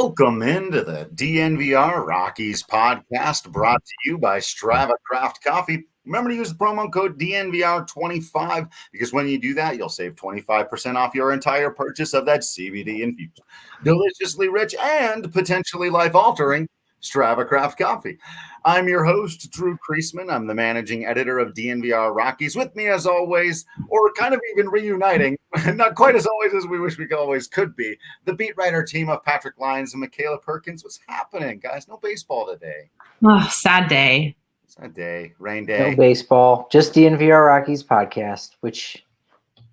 Welcome into the DNVR Rockies podcast brought to you by Strava Craft Coffee. Remember to use the promo code DNVR25 because when you do that, you'll save 25% off your entire purchase of that CBD-infused, deliciously rich, and potentially life-altering Strava Craft Coffee. I'm your host, Drew Creasman. I'm the managing editor of DNVR Rockies. With me, as always, or kind of even reuniting, not quite as always as we wish we always could be, the beat writer team of Patrick Lyons and Makayla Perkins. What's happening, guys? No baseball today. Oh, sad day. Sad day. Rain day. No baseball. Just DNVR Rockies podcast, which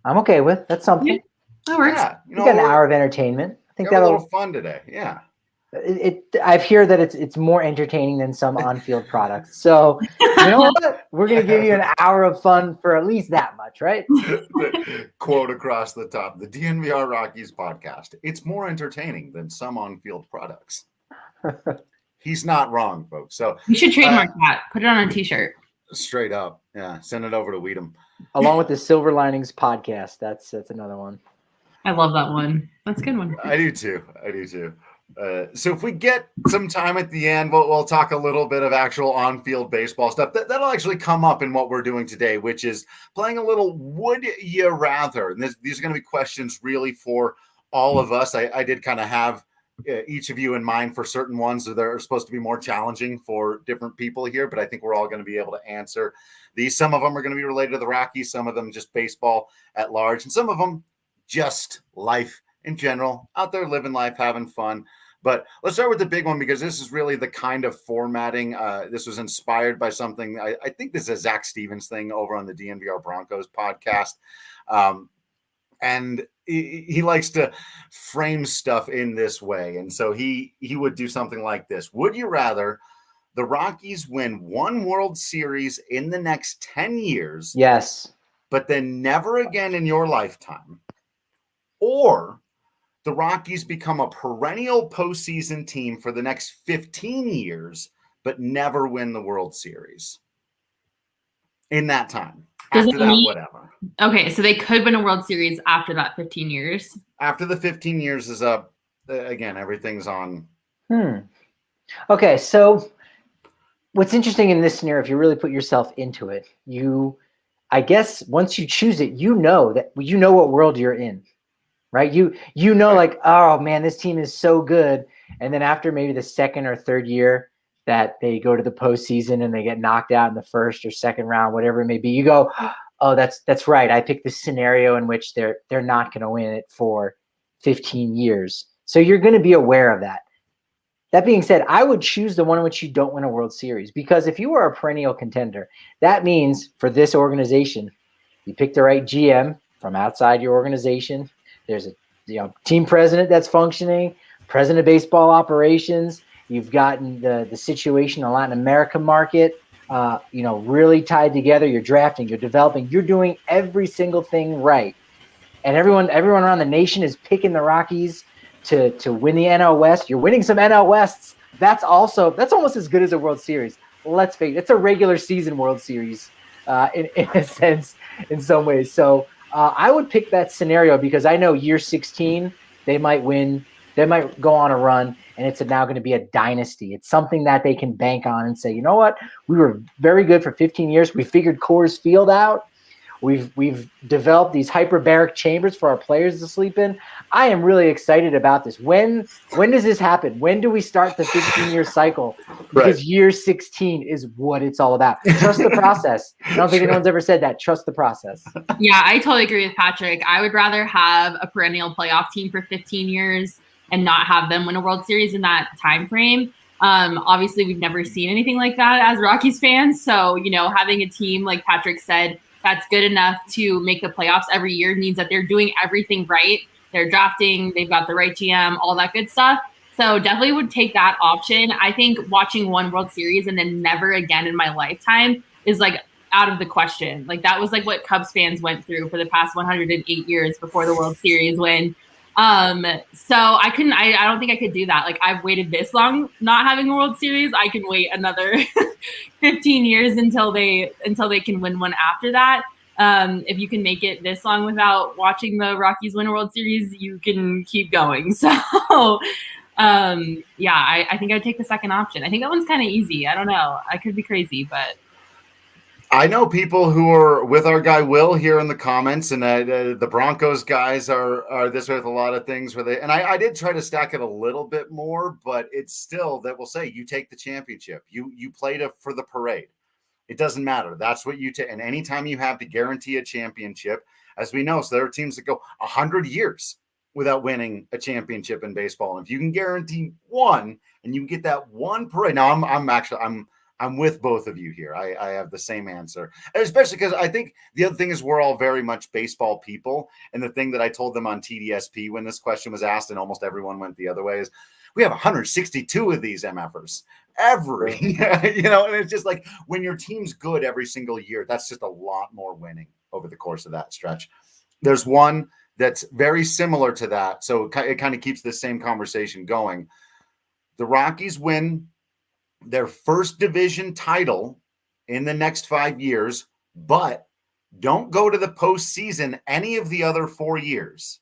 I'm okay with. That's something. Yeah, that works. Yeah, We got an hour of entertainment. I think got a that'll little fun today. Yeah. I've heard that it's more entertaining than some on-field products. So you know what? We're gonna give you an hour of fun for at least that much, right? Quote across the top: the DNVR Rockies podcast. It's more entertaining than some on-field products. He's not wrong, folks. So you should trademark that. Put it on a T-shirt. Straight up, yeah. Send it over to Weedham. Along with the Silver Linings podcast. That's another one. I love that one. That's a good one. I do too. So if we get some time at the end, we'll talk a little bit of actual on-field baseball stuff. That'll actually come up in what we're doing today, which is playing a little would you rather. And these are going to be questions really for all of us. I did kind of have each of you in mind for certain ones that are supposed to be more challenging for different people here, but I think we're all going to be able to answer these. Some of them are going to be related to the Rockies, some of them just baseball at large, and some of them just life in general, out there living life, having fun. But let's start with the big one because this is really the kind of formatting. This was inspired by something. I think this is a Zach Stevens thing over on the DNVR Broncos podcast. And he likes to frame stuff in this way. And so he would do something like this. Would you rather the Rockies win one World Series in the next 10 years? Yes. But then never again in your lifetime? Or the Rockies become a perennial postseason team for the next 15 years, but never win the World Series in that time? After that, whatever. Okay, so they could win a World Series after that 15 years. After the 15 years is up, again, everything's on. Okay, so what's interesting in this scenario, if you really put yourself into it, I guess once you choose it, you know what world you're in. Right. You know, like, oh man, this team is so good. And then after maybe the second or third year that they go to the postseason and they get knocked out in the first or second round, whatever it may be, you go, oh, that's right. I picked this scenario in which they're not going to win it for 15 years. So you're going to be aware of that. That being said, I would choose the one in which you don't win a World Series, because if you are a perennial contender, that means for this organization, you pick the right GM from outside your organization. There's a team president that's functioning, president of baseball operations. You've gotten the situation in the Latin American market, really tied together. You're drafting, you're developing, you're doing every single thing right. And everyone around the nation is picking the Rockies to win the NL West. You're winning some NL Wests. That's almost as good as a World Series. Let's face it, it's a regular season World Series in a sense, in some ways. So I would pick that scenario because I know year 16, they might win. They might go on a run, and it's now going to be a dynasty. It's something that they can bank on and say, you know what? We were very good for 15 years. We figured Coors Field out. We've developed these hyperbaric chambers for our players to sleep in. I am really excited about this. When does this happen? When do we start the 15-year cycle? Because year 16 is what it's all about. Trust the process. I don't think anyone's ever said that. Trust the process. Yeah, I totally agree with Patrick. I would rather have a perennial playoff team for 15 years and not have them win a World Series in that time frame. Obviously, we've never seen anything like that as Rockies fans. So, having a team, like Patrick said, that's good enough to make the playoffs every year means that they're doing everything right. They're drafting, they've got the right GM, all that good stuff. So definitely would take that option. I think watching one World Series and then never again in my lifetime is like out of the question. Like that was like what Cubs fans went through for the past 108 years before the World Series win. So I don't think I could do that. Like I've waited this long not having a World Series. I can wait another 15 years until they can win one after that. If you can make it this long without watching the Rockies win a World Series, you can keep going. So Yeah, I think I'd take the second option. I think that one's kind of easy. I don't know. I could be crazy, but I know people who are with our guy Will here in the comments, and the Broncos guys are this way with a lot of things where they, and I did try to stack it a little bit more, but it's still that will say you take the championship. You played for the parade. It doesn't matter. That's what you take. And anytime you have to guarantee a championship, as we know, so there are teams that go 100 years without winning a championship in baseball. And if you can guarantee one and you get that one parade, now I'm with both of you here. I have the same answer, and especially because I think the other thing is we're all very much baseball people. And the thing that I told them on TDSP when this question was asked, and almost everyone went the other way, is we have 162 of these MFers every, you know, and it's just like when your team's good every single year, that's just a lot more winning over the course of that stretch. There's one that's very similar to that. So it kind of keeps this same conversation going. The Rockies win their first division title in the next 5 years, but don't go to the postseason any of the other 4 years,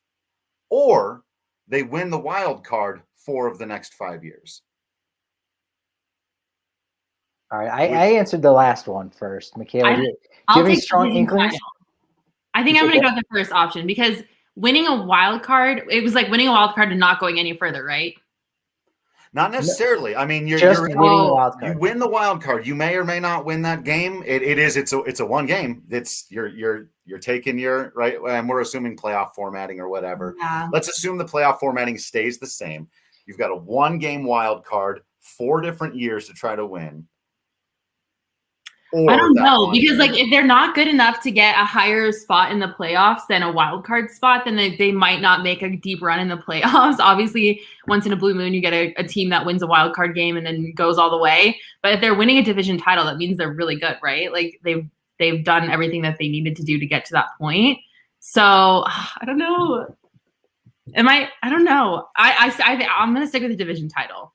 or they win the wild card 4 of the next 5 years. All right, I answered the last one first. Makayla, do you have any strong inklings? I think I'm going to go with the first option because winning a wild card, it was like winning a wild card and not going any further, right? Not necessarily. I mean, you're winning the wild card. You win the wild card. You may or may not win that game. It's a one game. It's you're taking your right, and we're assuming playoff formatting or whatever. Yeah. Let's assume the playoff formatting stays the same. You've got a 1 game wild card, 4 different years to try to win. I don't know, because like if they're not good enough to get a higher spot in the playoffs than a wild card spot, then they might not make a deep run in the playoffs. Obviously, once in a blue moon, you get a team that wins a wild card game and then goes all the way. But if they're winning a division title, that means they're really good, right? Like they've done everything that they needed to do to get to that point. So I don't know. I don't know. I'm going to stick with the division title.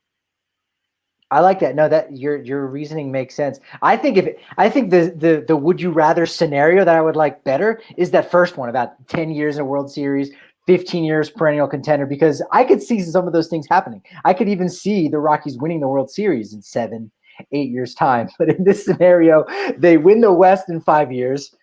I like that. No, that your reasoning makes sense. I think the would you rather scenario that I would like better is that first one about 10 years in a World Series, 15 years perennial contender, because I could see some of those things happening. I could even see the Rockies winning the World Series in 7-8 years time. But in this scenario, they win the West in 5 years.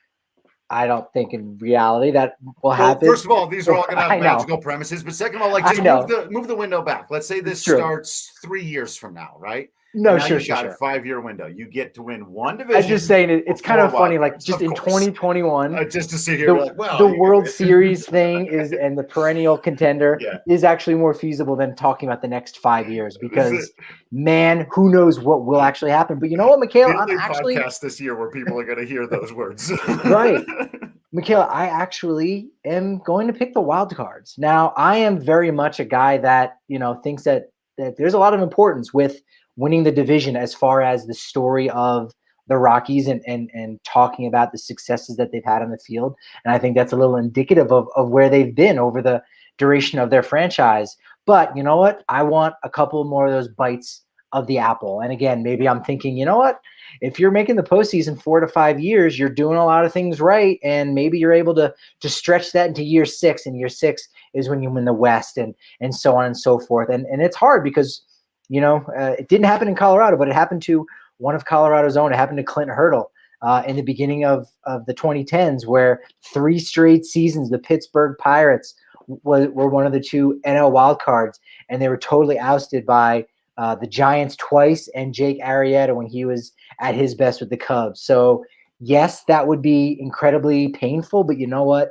I don't think in reality that will happen. First of all, these are all going to have magical premises. But second of all, like just move the window back. Let's say this starts 3 years from now, right? No, sure. You got a 5-year window. You get to win one division. I'm just saying it's kind of funny, like just in 2021, just to sit here, the World Series thing is, and the perennial contender is actually more feasible than talking about the next 5 years because, man, who knows what will actually happen. But you know what, Makayla, I'm actually podcast this year where people are going to hear those words, right? Makayla, I actually am going to pick the wild cards. Now, I am very much a guy that thinks that there's a lot of importance with winning the division as far as the story of the Rockies and talking about the successes that they've had on the field. And I think that's a little indicative of where they've been over the duration of their franchise. But you know what? I want a couple more of those bites of the apple. And again, maybe I'm thinking, you know what? If you're making the postseason 4 to 5 years, you're doing a lot of things right. And maybe you're able to stretch that into year 6. And year 6 is when you win the West and so on and so forth. And it's hard because it didn't happen in Colorado, but it happened to one of Colorado's own. It happened to Clint Hurdle in the beginning of the 2010s, where 3 straight seasons, the Pittsburgh Pirates were one of the 2 NL wildcards, and they were totally ousted by the Giants twice and Jake Arrieta when he was at his best with the Cubs. So, yes, that would be incredibly painful, but you know what?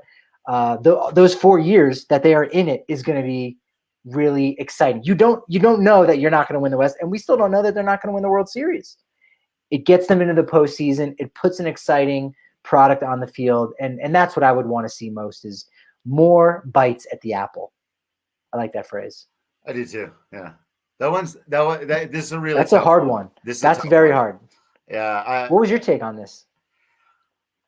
Those 4 years that they are in it is going to be really exciting. You don't know that you're not going to win the West, and we still don't know that they're not going to win the World Series. It gets them into the postseason. It puts an exciting product on the field, and that's what I would want to see most is more bites at the apple. I like that phrase. I do too. Yeah, this is a really that's a hard one. That's very hard. Yeah. What was your take on this?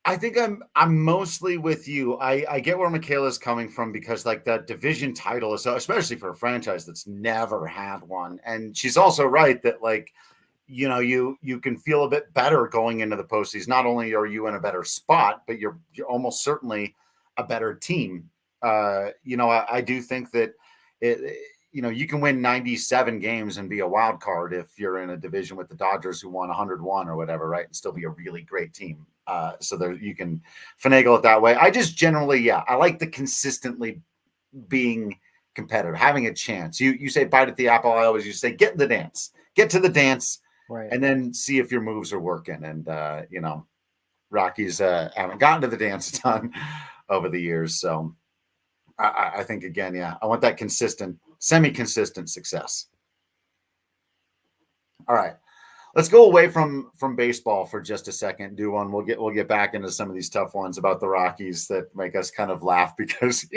I think I'm mostly with you. I get where Makayla's coming from because like that division title is, especially for a franchise that's never had one. And she's also right that like, you can feel a bit better going into the postseason. Not only are you in a better spot, but you're almost certainly a better team. I do think that you can win 97 games and be a wild card if you're in a division with the Dodgers who won 101 or whatever, right? And still be a really great team. So there you can finagle it that way. I just generally, I like the consistently being competitive, having a chance. You say bite at the apple. I always used to say get to the dance, Right. and then see if your moves are working. And Rockies haven't gotten to the dance a ton over the years, so I think again, I want that consistent, semi-consistent success. All right, let's go away from baseball for just a second. Do one. We'll get back into some of these tough ones about the Rockies that make us kind of laugh because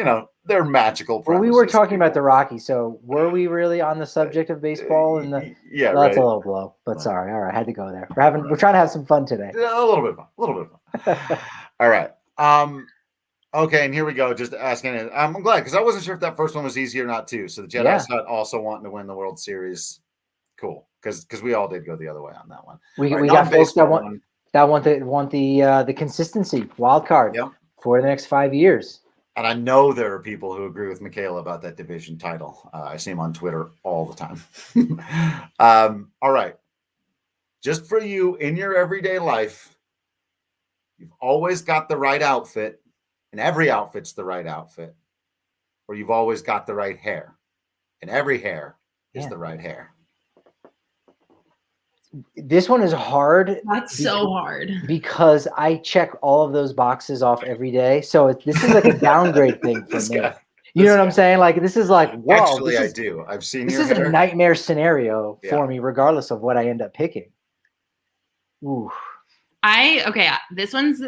they're magical. Well, we were talking about the Rockies, so were we really on the subject of baseball? And right. That's a little blow, but sorry. All right, I had to go there. We're trying to have some fun today. A little bit of fun. All right. Okay, and here we go. Just asking it. I'm glad because I wasn't sure if that first one was easy or not too. So the Jedi Hut also wanting to win the World Series. Cool, because we all did go the other way on that one. We got folks that want the consistency wild card for the next 5 years. And I know there are people who agree with Makayla about that division title. I see him on Twitter all the time. All right, just for you in your everyday life, you've always got the right outfit. And every outfit's the right outfit, or you've always got the right hair, and every hair is the right hair. This one is hard. That's so hard because I check all of those boxes off every day. So this is like a downgrade thing for me. You know what I'm saying? Like this is like, whoa. Actually, I do. I've seen this is a nightmare scenario for me, regardless of what I end up picking. Ooh. This one's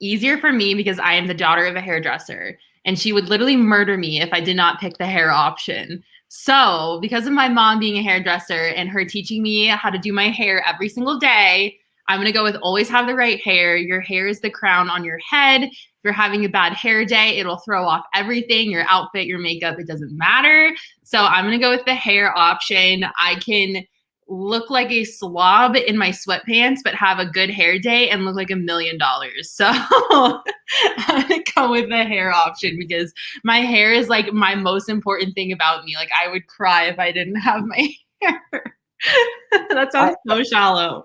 easier for me because I am the daughter of a hairdresser, and she would literally murder me if I did not pick the hair option. So because of my mom being a hairdresser and her teaching me how to do my hair every single day, I'm going to go with always have the right hair. Your hair is the crown on your head. If you're having a bad hair day, it'll throw off everything, your outfit, your makeup, it doesn't matter. So I'm going to go with the hair option. I can look like a slob in my sweatpants, but have a good hair day and look like $1 million. So I'm gonna go with the hair option because my hair is like my most important thing about me. Like I would cry if I didn't have my hair. That sounds so shallow.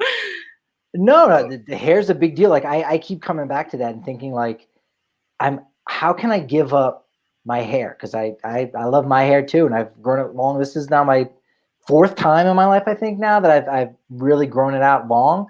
No, the hair's a big deal. Like I keep coming back to that and thinking like, how can I give up my hair? Because I love my hair too, and I've grown it long. This is now my 4th time in my life, I think now that I've really grown it out long.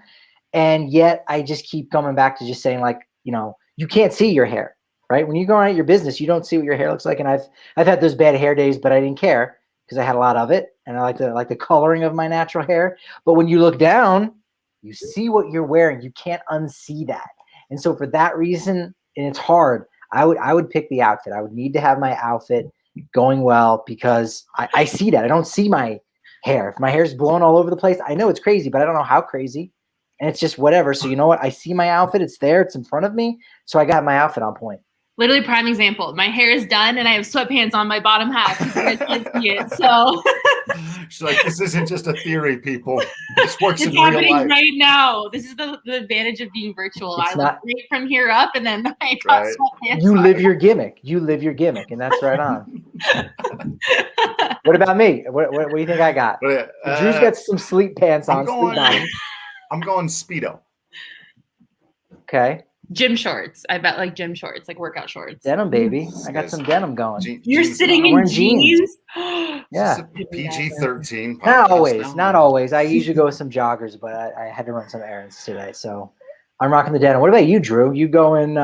And yet I just keep coming back to just saying like, you can't see your hair, right? When you go out your business, you don't see what your hair looks like. And I've had those bad hair days, but I didn't care because I had a lot of it. And I like the coloring of my natural hair. But when you look down, you see what you're wearing. You can't unsee that. And so for that reason, and it's hard, I would pick the outfit. I would need to have my outfit going well because I see that. I don't see my hair. If my hair's blown all over the place, I know it's crazy, but I don't know how crazy. And it's just whatever. So you know what? I see my outfit. It's there. It's in front of me. So I got my outfit on point. Literally prime example. My hair is done and I have sweatpants on my bottom half. You guys can't see it. So she's like, this isn't just a theory, people. This works in real happening life right now. This is the advantage of being virtual. I look great from here up, and then I got sweatpants. You live your gimmick. You live your gimmick, and that's right on. What about me? What do you think I got? Drew's got some sleep pants on. I'm going Speedo. Okay. Gym shorts. I bet like gym shorts, like workout shorts. Denim, baby. I got some denim going. You're sitting in jeans? Yeah. PG-13. Not always. I usually go with some joggers, but I had to run some errands today. So I'm rocking the denim. What about you, Drew? You going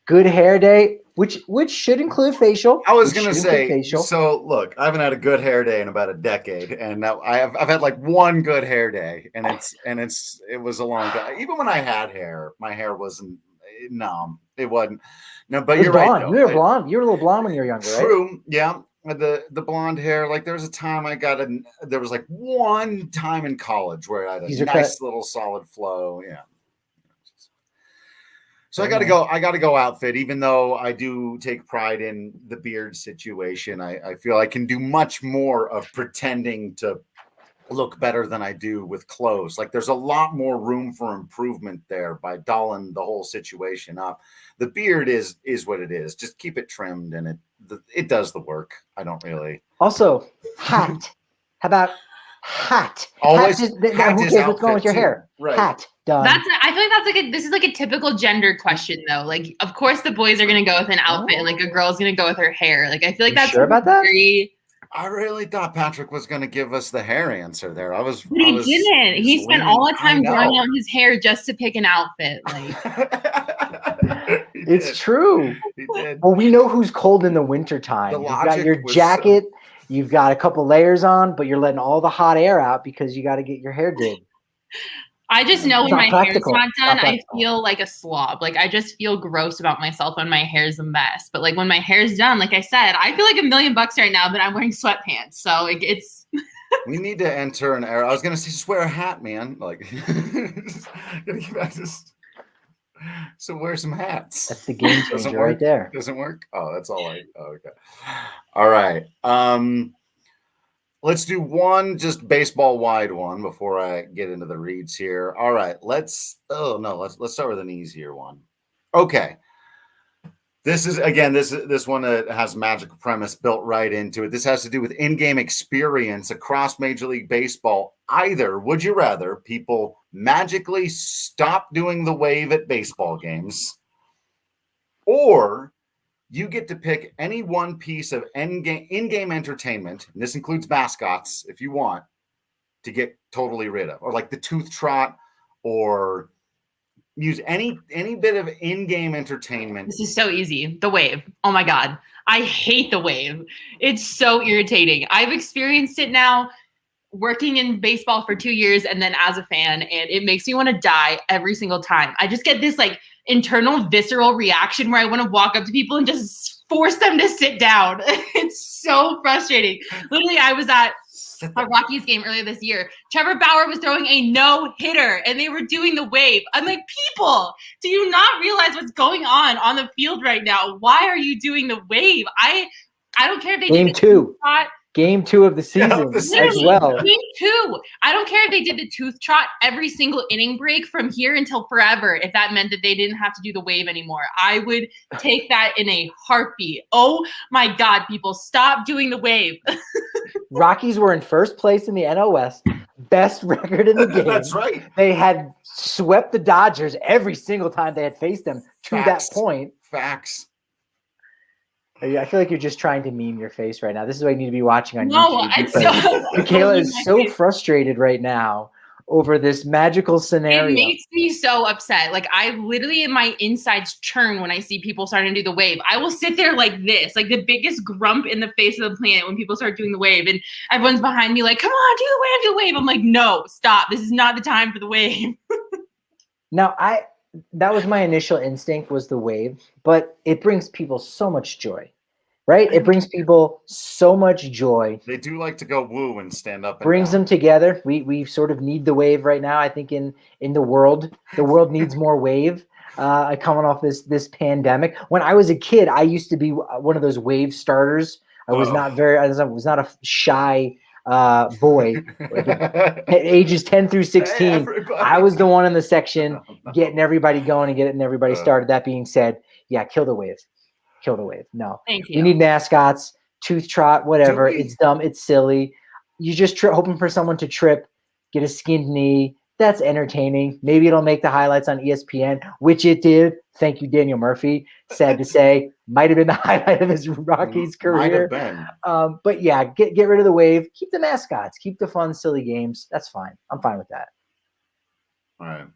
good hair day, which should include facial. I was going to say, so look, I haven't had a good hair day in about a decade. And now I've had like one good hair day, and it was a long time. Even when I had hair, my hair wasn't. No, it wasn't. No, but you're right. You were blonde. You were a little blonde when you were younger, right? True. Yeah. The blonde hair. Like there was a time there was like one time in college where I had a nice little solid flow. Yeah. So I got to go outfit, even though I do take pride in the beard situation. I feel I can do much more of pretending to look better than I do with clothes. Like there's a lot more room for improvement there by dolling the whole situation up. The beard is what it is. Just keep it trimmed and it does the work. I don't really. Also, hat. How about hat? Always. Who cares what's going with your hair? Right. Hat. Done. I feel like this is like a typical gender question though. Like, of course the boys are gonna go with an outfit, and like a girl's gonna go with her hair. Like, I feel like that's sure about that? I really thought Patrick was going to give us the hair answer there. But he didn't. He spent all the time growing out his hair just to pick an outfit. Like, it's true. He did. Well, we know who's cold in the wintertime. You've got your jacket. You've got a couple layers on, but you're letting all the hot air out because you got to get your hair did. I just know when my hair's not done, I feel like a slob. Like, I just feel gross about myself when my hair's a mess. But like when my hair's done, like I said, I feel like $1 million right now that I'm wearing sweatpants. So it's. We need to enter an era. I was gonna say, just wear a hat, man. Like, so wear some hats. That's the game changer right there. Doesn't work. Oh, that's all right. Oh, okay. All right. Let's do one just baseball wide one before I get into the reads here. All right, let's start with an easier one. Okay. This is again this one has magical premise built right into it. This has to do with in-game experience across Major League Baseball. Either would you rather people magically stop doing the wave at baseball games, or you get to pick any one piece of in-game entertainment, and this includes mascots, if you want, to get totally rid of, or like the tooth trot, or use any bit of in-game entertainment. This is so easy. The wave. Oh my God. I hate the wave. It's so irritating. I've experienced it now working in baseball for 2 years and then as a fan, and it makes me want to die every single time. I just get this like internal visceral reaction where I want to walk up to people and just force them to sit down. It's so frustrating. Literally, I was at a Rockies game earlier this year. Trevor Bauer was throwing a no-hitter and they were doing the wave. I'm like, people, do you not realize what's going on the field right now? Why are you doing the wave? I don't care if they Game 2. Game 2 of the season as well. Game 2. I don't care if they did the tooth trot every single inning break from here until forever if that meant that they didn't have to do the wave anymore. I would take that in a heartbeat. Oh my God, people, stop doing the wave. Rockies were in first place in the NL West. Best record in the game. That's right. They had swept the Dodgers every single time they had faced them to that point. Facts. I feel like you're just trying to meme your face right now. This is what you need to be watching on YouTube. Makayla is so frustrated right now over this magical scenario. It makes me so upset. Like, I literally, in my insides churn when I see people starting to do the wave. I will sit there like this, like the biggest grump in the face of the planet when people start doing the wave. And everyone's behind me like, come on, do the wave, do the wave. I'm like, no, stop. This is not the time for the wave. Now, that was my initial instinct, was the wave, but it brings people so much joy, right? It brings people so much joy. They do like to go woo and stand up. Brings them together. We sort of need the wave right now. I think in the world needs more wave. Coming off this pandemic. When I was a kid, I used to be one of those wave starters. I was not a shy boy. At ages 10 through 16, I was the one in the section getting everybody going and getting everybody started. That being said, yeah, kill the wave. Kill the wave. No. Thank you. We need mascots, tooth trot, whatever. It's dumb. It's silly. You just hoping for someone to trip, get a skinned knee. That's entertaining. Maybe it'll make the highlights on ESPN, which it did. Thank you, Daniel Murphy. Sad to say, might have been the highlight of his Rockies career. Might have been. But yeah, get rid of the wave. Keep the mascots. Keep the fun, silly games. That's fine. I'm fine with that. All right.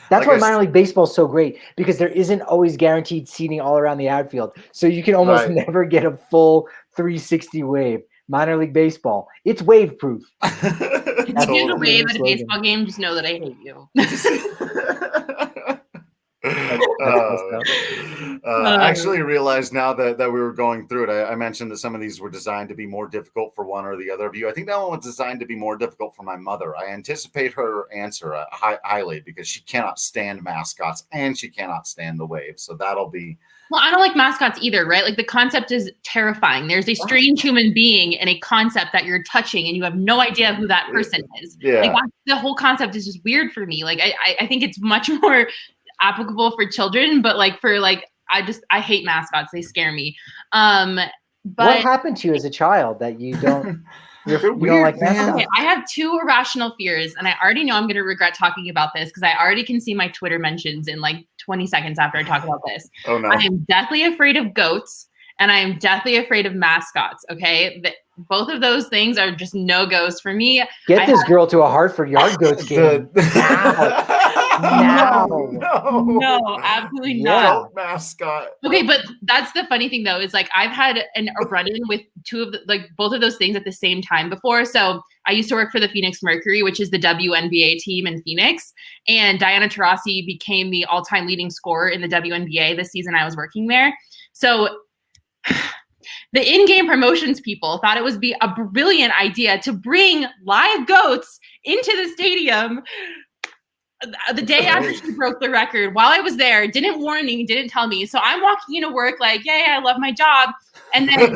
That's why minor league baseball is so great, because there isn't always guaranteed seating all around the outfield. So you can almost never get a full 360 wave. Minor league baseball, it's wave proof. If you do the wave at a baseball game, just know that I hate you. I actually realized now that we were going through it, I mentioned that some of these were designed to be more difficult for one or the other of you. I think that one was designed to be more difficult for my mother. I anticipate her answer highly, because she cannot stand mascots and she cannot stand the wave. So that'll be... Well, I don't like mascots either, right? Like, the concept is terrifying. There's a strange human being and a concept that you're touching and you have no idea who that person is. Yeah. Like, the whole concept is just weird for me. Like, I think it's much more applicable for children, but like for like, I hate mascots. They scare me. But what happened to you as a child that you don't? You don't like mascots? Okay, I have 2 irrational fears, and I already know I'm going to regret talking about this because I already can see my Twitter mentions in like 20 seconds after I talk about this. Oh no! I am deathly afraid of goats, and I am deathly afraid of mascots. Okay, both of those things are just no-goes for me. Get this girl to a Hartford Yard Goats game now. No, absolutely not. Mascot. Okay, but that's the funny thing though, is like I've had a run-in with both of those things at the same time before. So I used to work for the Phoenix Mercury, which is the WNBA team in Phoenix, and Diana Taurasi became the all-time leading scorer in the WNBA the season I was working there. So the in-game promotions people thought it would be a brilliant idea to bring live goats into the stadium the day after she broke the record. While I was there, didn't warn me, didn't tell me. So I'm walking into work like, yay, I love my job. And then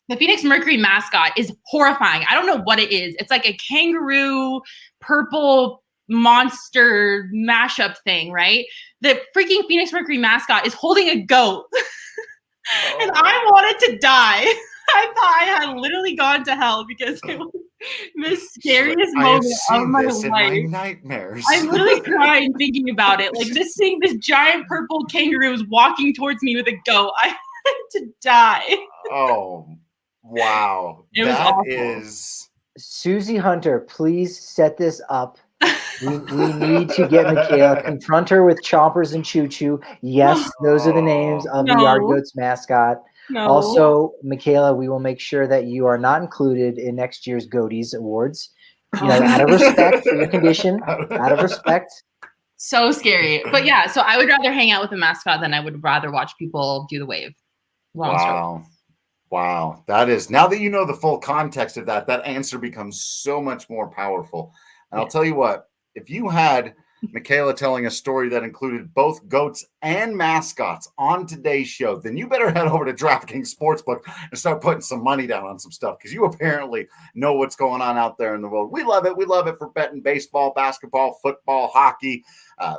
the Phoenix Mercury mascot is horrifying. I don't know what it is. It's like a kangaroo, purple monster mashup thing, right? The freaking Phoenix Mercury mascot is holding a goat. And I wanted to die. I thought I had literally gone to hell because it was the scariest moment of my life. In my nightmares. I'm literally crying thinking about it. Like this giant purple kangaroo is walking towards me with a goat. I wanted to die. Oh, wow. It was awful. Is Susie Hunter, please set this up. We need to get Makayla, confront her with Chompers and Choo Choo. Yes, those are the names of the Yard Goats mascot. No. Also, Makayla, we will make sure that you are not included in next year's Goaties Awards. Out of respect for your condition, out of respect. So scary. But yeah, so I would rather hang out with a mascot than I would rather watch people do the wave. Wow. Wow. That is, now that you know the full context of that answer becomes so much more powerful. And I'll tell you what, if you had Makayla telling a story that included both goats and mascots on today's show, then you better head over to DraftKings Sportsbook and start putting some money down on some stuff, because you apparently know what's going on out there in the world. We love it. We love it for betting baseball, basketball, football, hockey,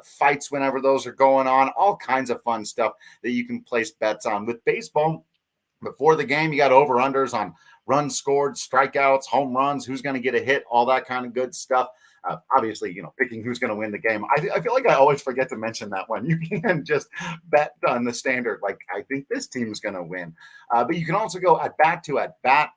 fights whenever those are going on, all kinds of fun stuff that you can place bets on. With baseball, before the game, you got over-unders on runs scored, strikeouts, home runs, who's going to get a hit, all that kind of good stuff. Obviously, picking who's going to win the game. I feel like I always forget to mention that one. You can just bet on the standard, like, I think this team's going to win. But you can also go at bat to at bat.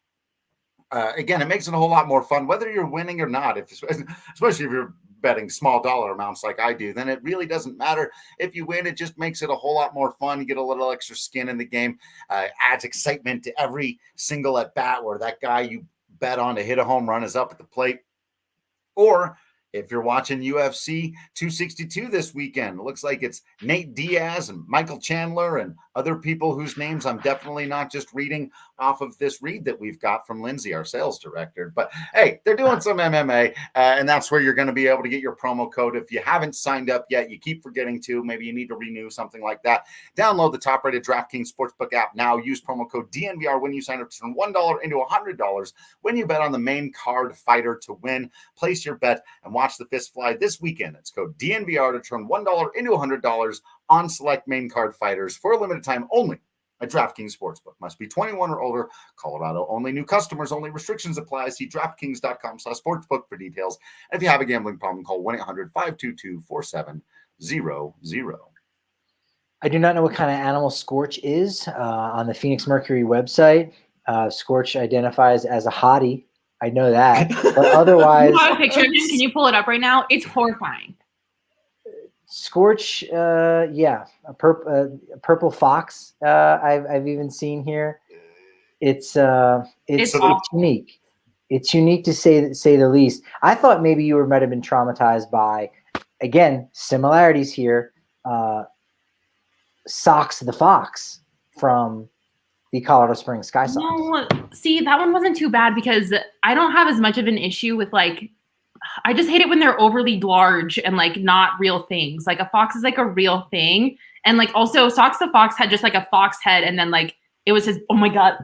Again, it makes it a whole lot more fun, whether you're winning or not, especially if you're betting small dollar amounts like I do, then it really doesn't matter. If you win, it just makes it a whole lot more fun. You get a little extra skin in the game, adds excitement to every single at bat where that guy you bet on to hit a home run is up at the plate. Or if you're watching UFC 262 this weekend, it looks like it's Nate Diaz and Michael Chandler and other people whose names I'm definitely not just reading off of this read that we've got from Lindsay, our sales director. But hey, they're doing some MMA, and that's where you're going to be able to get your promo code. If you haven't signed up yet, you keep forgetting to, maybe you need to renew, something like that. Download the top-rated DraftKings Sportsbook app now. Use promo code DNVR when you sign up to turn $1 into $100 when you bet on the main card fighter to win. Place your bet and watch the fist fly this weekend. It's code DNVR to turn $1 into $100 on select main card fighters for a limited time only at DraftKings Sportsbook. Must be 21 or older. Colorado only. New customers only. Restrictions apply. See DraftKings.com/sportsbook for details. And if you have a gambling problem, call 1-800-522-4700. I do not know what kind of animal Scorch is. On the Phoenix Mercury website, Scorch identifies as a hottie. I know that. But otherwise... You have a picture of him? Can you pull it up right now? It's horrifying. Scorch, a purple fox. I've even seen here. It's unique. It's unique to say the least. I thought maybe you might have been traumatized by, again, similarities here. Sox the Fox from the Colorado Springs Sky Sox. No, see, that one wasn't too bad because I don't have as much of an issue with I just hate it when they're overly large and not real things. Like a fox is a real thing. And also Sox the Fox had just a fox head and then it was his, oh my God.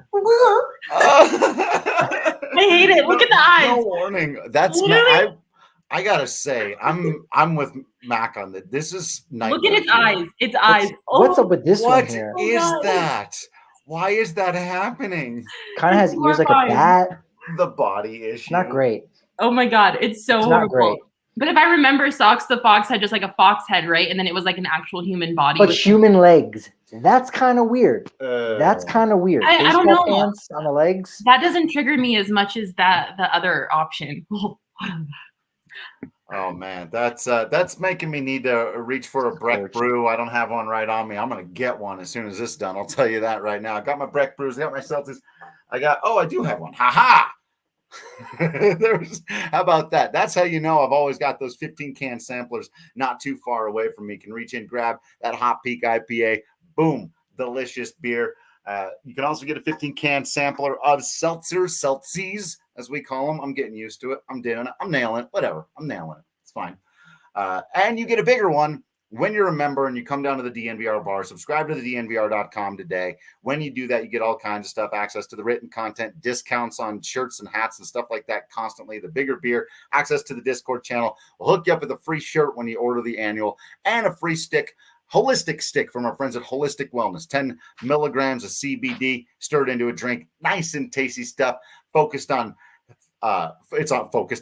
I hate it. Look at the eyes. No warning. That's I gotta say, I'm with Mac on that. This is nightmare. Look at its eyes. Its eyes. What's up with this one here? What is that? Why is that happening? Kind of has ears like a bat. The body issue. Not great. Oh my God, it's so It's horrible. not great. But if I remember, Socks the Fox had just like a fox head, right? And then it was like an actual human body. But human legs. That's kind of weird. That's kind of weird. I don't know. Pants on the legs. That doesn't trigger me as much as the other option. Oh man, that's making me need to reach for a Breck brew. I don't have one right on me. I'm gonna get one as soon as this is done. I'll tell you that right now. I got my Breck brews. I got my Celtics. I do have one. Ha ha. How about that? That's how you know I've always got those 15-can samplers not too far away from me. Can reach in, grab that Hot Peak IPA. Boom, delicious beer. You can also get a 15-can sampler of seltzies, as we call them. I'm getting used to it. I'm doing it. I'm nailing it. Whatever. I'm nailing it. It's fine. And you get a bigger one when you're a member and you come down to the DNVR bar. Subscribe to the DNVR.com today. When you do that, you get all kinds of stuff, access to the written content, discounts on shirts and hats and stuff like that constantly. The bigger beer, access to the Discord channel. We'll hook you up with a free shirt when you order the annual and a free stick. Holistic stick from our friends at Holistic Wellness. 10 milligrams of CBD stirred into a drink. Nice and tasty stuff. Focused on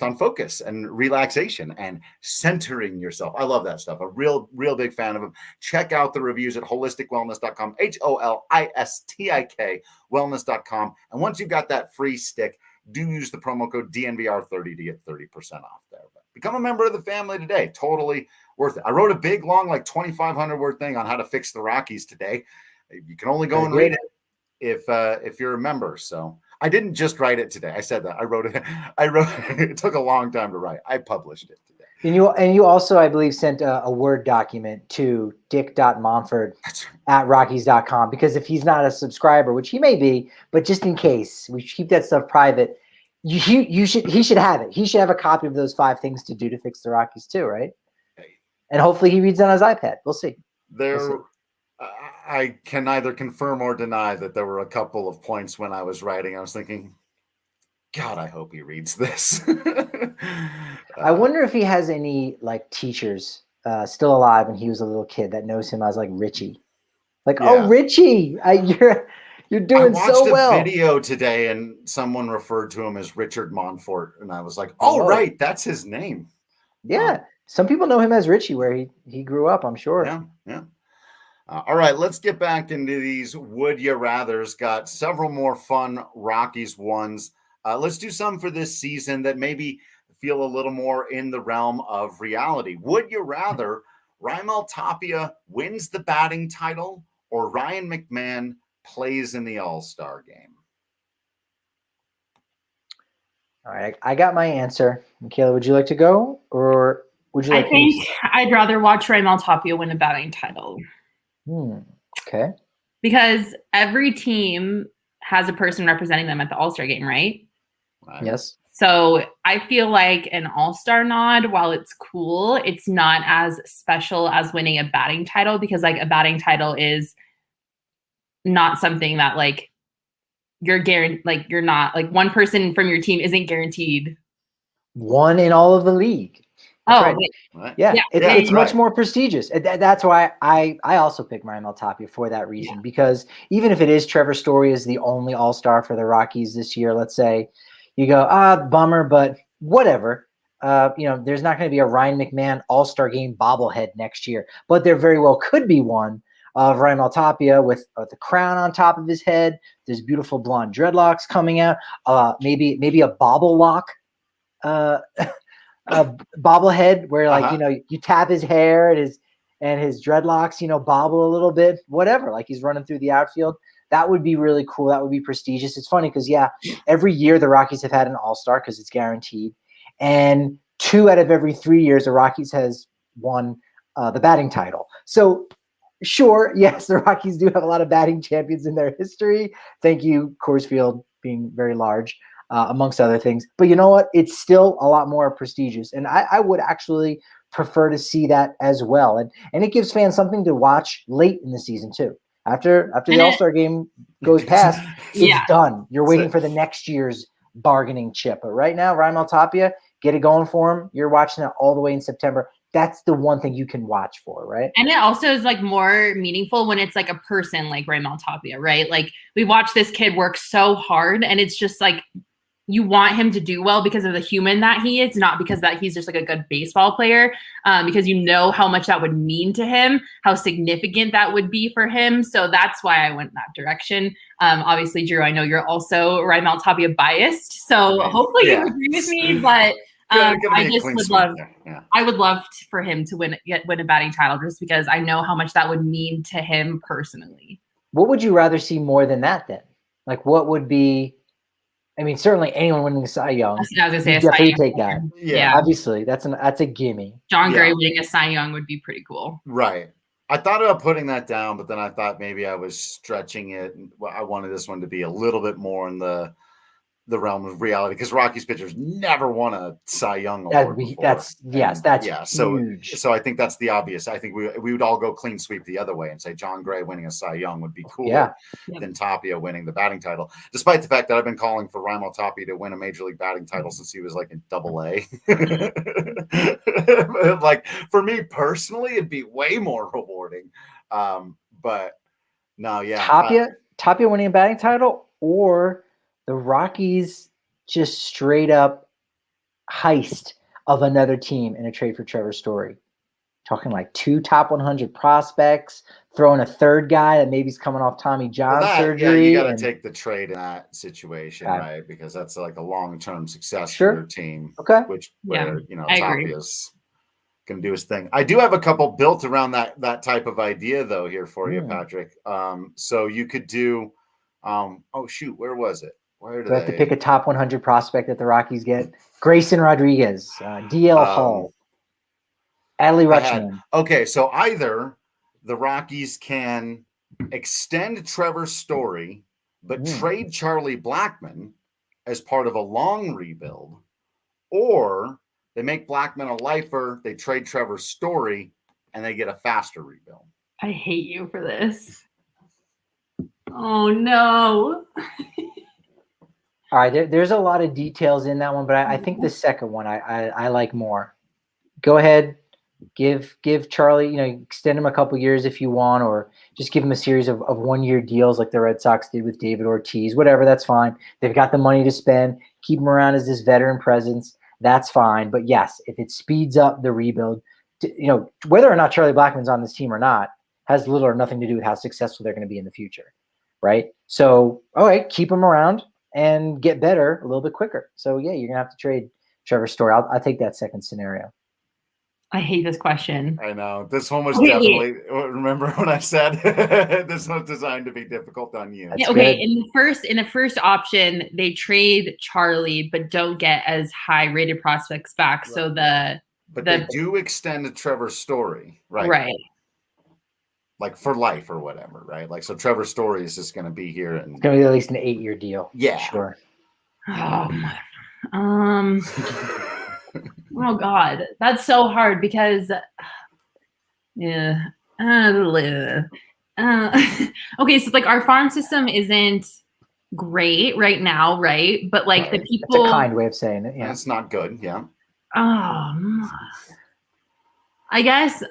focus and relaxation and centering yourself. I love that stuff. A real big fan of them. Check out the reviews at holisticwellness.com. HOLISTIK wellness.com. And once you've got that free stick, do use the promo code DNVR30 to get 30% off there. But become a member of the family today. Totally worth it. I wrote a big, long, like 2,500 word thing on how to fix the Rockies today. You can only go and read it if you're a member. So I didn't just write it today. I said that. I wrote it. It took a long time to write. I published it today. And you also, I believe, sent a Word document to dick.momford@rockies.com, because if he's not a subscriber, which he may be, but just in case, we keep that stuff private. He should have it. He should have a copy of those 5 things to do to fix the Rockies too, right? And hopefully he reads on his iPad. We'll see. I can neither confirm or deny that there were a couple of points when I was writing. I was thinking, God, I hope he reads this. I wonder if he has any like teachers still alive when he was a little kid that knows him as like Richie. Like, yeah. Oh, Richie, you're doing so well. I watched a video today and someone referred to him as Richard Montfort. And I was like, oh, right, that's his name. Yeah. Some people know him as Richie where he grew up, I'm sure. Yeah. All right, let's get back into these Would You Rathers. Got several more fun Rockies ones. Let's do some for this season that maybe feel a little more in the realm of reality. Would you rather Raimel Tapia wins the batting title or Ryan McMahon plays in the All-Star game? All right, I got my answer. Makayla, would you like to go, or would you like I think I'd rather watch Raimel Tapia win a batting title. Okay. Because every team has a person representing them at the All-Star game, right? Yes. So I feel like an All-Star nod, while it's cool, it's not as special as winning a batting title, because like a batting title is not something that like you're guaranteed, like you're not like one person from your team isn't guaranteed one in all of the league. That's right. Yeah. It's much more prestigious. That's why I also picked Raimel Tapia for that reason, because even if it is Trevor Story is the only All-Star for the Rockies this year, let's say, you go, bummer, but whatever. There's not going to be a Ryan McMahon All-Star game bobblehead next year, but there very well could be one of Raimel Tapia with the crown on top of his head. There's beautiful blonde dreadlocks coming out. Maybe a bobble lock. A bobblehead where you tap his hair and his dreadlocks, bobble a little bit, whatever, like he's running through the outfield. That would be really cool. That would be prestigious. It's funny because every year the Rockies have had an All-Star because it's guaranteed. And 2 out of every 3 years the Rockies has won the batting title. So sure, yes, the Rockies do have a lot of batting champions in their history. Thank you, Coors Field being very large. Amongst other things. But you know what? It's still a lot more prestigious. And I would actually prefer to see that as well. And it gives fans something to watch late in the season too. After the All-Star game goes past, it's done. You're waiting for the next year's bargaining chip. But right now, Raimel Tapia, get it going for him. You're watching it all the way in September. that's the one thing you can watch for, right? And it also is like more meaningful when it's like a person like Raimel Tapia, right? Like we watch this kid work so hard, and it's just like you want him to do well because of the human that he is, not because that he's just like a good baseball player, because you know how much that would mean to him, how significant that would be for him. So that's why I went in that direction. Obviously, Drew, I know you're also Raimel Tapia biased, so hopefully you agree with me, but I just would love, I would love for him to win a batting title just because I know how much that would mean to him personally. What would you rather see more than that then? Like what would be, I mean, certainly anyone winning the Cy Young. I was gonna say definitely take that. Yeah. Obviously, that's a gimme. John Gray winning a Cy Young would be pretty cool. Right. I thought about putting that down, but then I thought maybe I was stretching it. I wanted this one to be a little bit more in the realm of reality because Rockies pitchers never won a Cy Young award before. That's huge. So I think that's the obvious. I think we would all go clean sweep the other way and say John Gray winning a Cy Young would be cooler than Tapia winning the batting title, despite the fact that I've been calling for Raimel Tapia to win a major league batting title since he was like in AA. Like for me personally, it'd be way more rewarding. But no, yeah. Tapia winning a batting title or the Rockies just straight up heist of another team in a trade for Trevor Story. Talking like 2 top 100 prospects, throwing a third guy that maybe is coming off Tommy John surgery. Yeah, you got to take the trade in that situation, right? Because that's like a long-term success for your team. Okay. Where Tapia's going to do his thing. I do have a couple built around that type of idea though here for you, Patrick. So you could do. Where was it? Where do we have to pick a top 100 prospect that the Rockies get? Grayson Rodriguez, DL Hall, Adley Rutschman. Okay, so either the Rockies can extend Trevor Story, but trade Charlie Blackmon as part of a long rebuild, or they make Blackmon a lifer, they trade Trevor Story, and they get a faster rebuild. I hate you for this. Oh, no. All right, there's a lot of details in that one, but I think the second one I like more. Go ahead, give Charlie, extend him a couple years if you want, or just give him a series of 1-year deals like the Red Sox did with David Ortiz, whatever, that's fine. They've got the money to spend. Keep him around as this veteran presence. That's fine. But yes, if it speeds up the rebuild, whether or not Charlie Blackmon's on this team or not has little or nothing to do with how successful they're going to be in the future, right? So, all right, keep him around and get better a little bit quicker. So yeah, you're gonna have to trade Trevor Story. I'll take that second scenario. I hate this question. I know this one was definitely. Remember when I said this was designed to be difficult on you? Yeah, okay, in the first option, they trade Charlie, but don't get as high rated prospects back. Right. So they do extend Trevor Story, right? Right. Like for life or whatever, right? Like, so Trevor Story is just going to be here. And it's going to be at least an 8-year deal. Yeah. Sure. Oh God. That's so hard because, okay. So like our farm system isn't great right now. Right. But like the people. It's a kind way of saying it. Yeah. It's not good. Yeah. I guess,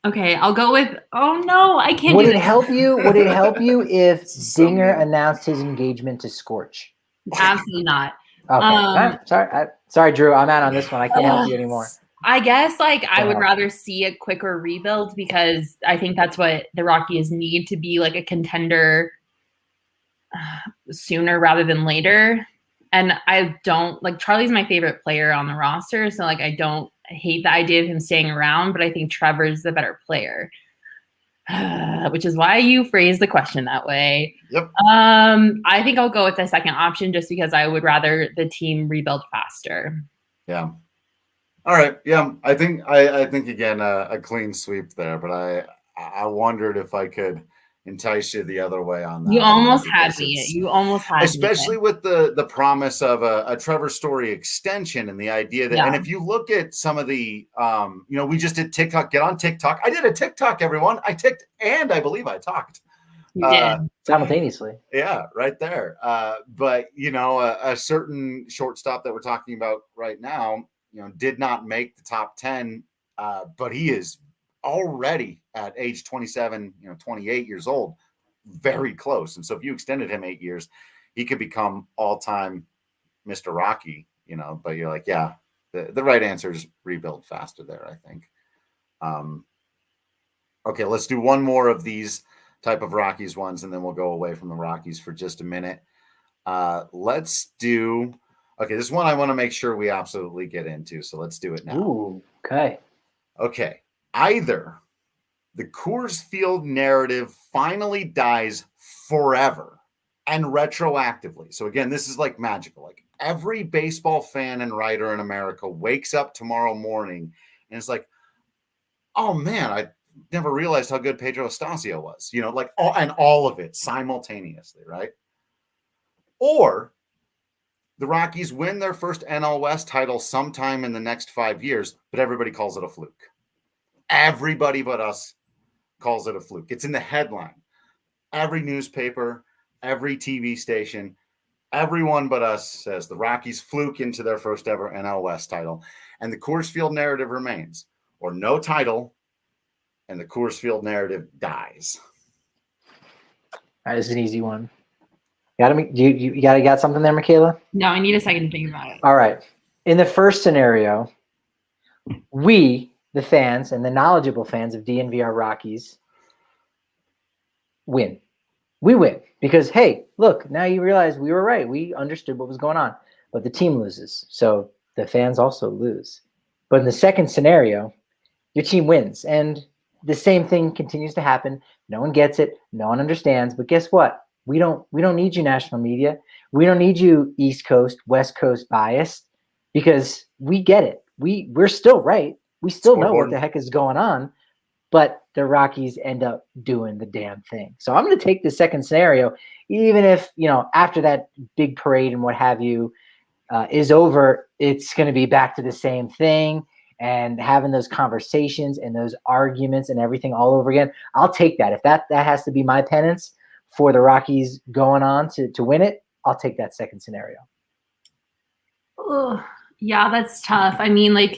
okay, I'll go with. Oh no, I can't. Would it help you? Would it help you if Dinger announced his engagement to Scorch? Absolutely not. Okay, sorry, Drew. I'm out on this one. I can't help you anymore. I guess I would rather see a quicker rebuild because I think that's what the Rockies need to be like a contender sooner rather than later. And I don't like Charlie's my favorite player on the roster, so like I hate the idea of him staying around, but I think Trevor's the better player, which is why you phrased the question that way. Yep. I think I'll go with the second option just because I would rather the team rebuild faster. Yeah. All right. Yeah. I think again, a clean sweep there, but I wondered if I could entice you the other way on that. You almost had me. Especially with the promise of a Trevor Story extension and the idea that, and if you look at some of the, we just did TikTok, get on TikTok. I did a TikTok, everyone. I ticked and I believe I talked. You did. Simultaneously. Yeah, right there. But, a certain shortstop that we're talking about right now, did not make the top 10, but he is already at age 27, 28 years old, very close. And so if you extended him 8 years, he could become all-time Mr. Rocky, but you're like, yeah, the right answer is rebuild faster there, I think. Okay, let's do one more of these type of Rockies ones, and then we'll go away from the Rockies for just a minute. Let's do, okay, this one I want to make sure we absolutely get into, so let's do it now. Ooh, okay. Okay, either the Coors Field narrative finally dies forever and retroactively. So again, this is like magical. Like every baseball fan and writer in America wakes up tomorrow morning and it's like, oh man, I never realized how good Pedro Estacio was, all of it simultaneously, right? Or the Rockies win their first NL West title sometime in the next 5 years, but everybody calls it a fluke. Everybody but us calls it a fluke. It's in the headline. Every newspaper, every TV station, everyone but us says the Rockies fluke into their first ever NL West title. And the Coors Field narrative remains, or no title, and the Coors Field narrative dies. That is an easy one. You got something there, Makayla? No, I need a second to think about it. All right. In the first scenario, we, the fans and the knowledgeable fans of DNVR Rockies, win. We win because, hey, look, now you realize we were right. We understood what was going on, but the team loses. So the fans also lose. But in the second scenario, your team wins. And the same thing continues to happen. No one gets it. No one understands. But guess what? We don't need you, national media. We don't need you, East Coast, West Coast biased, because we get it. We're still right. We still know what the heck is going on, but the Rockies end up doing the damn thing. So I'm going to take the second scenario, even if, after that big parade and what have you is over, it's going to be back to the same thing and having those conversations and those arguments and everything all over again. I'll take that. If that has to be my penance for the Rockies going on to win it, I'll take that second scenario. Oh, yeah, that's tough. I mean, I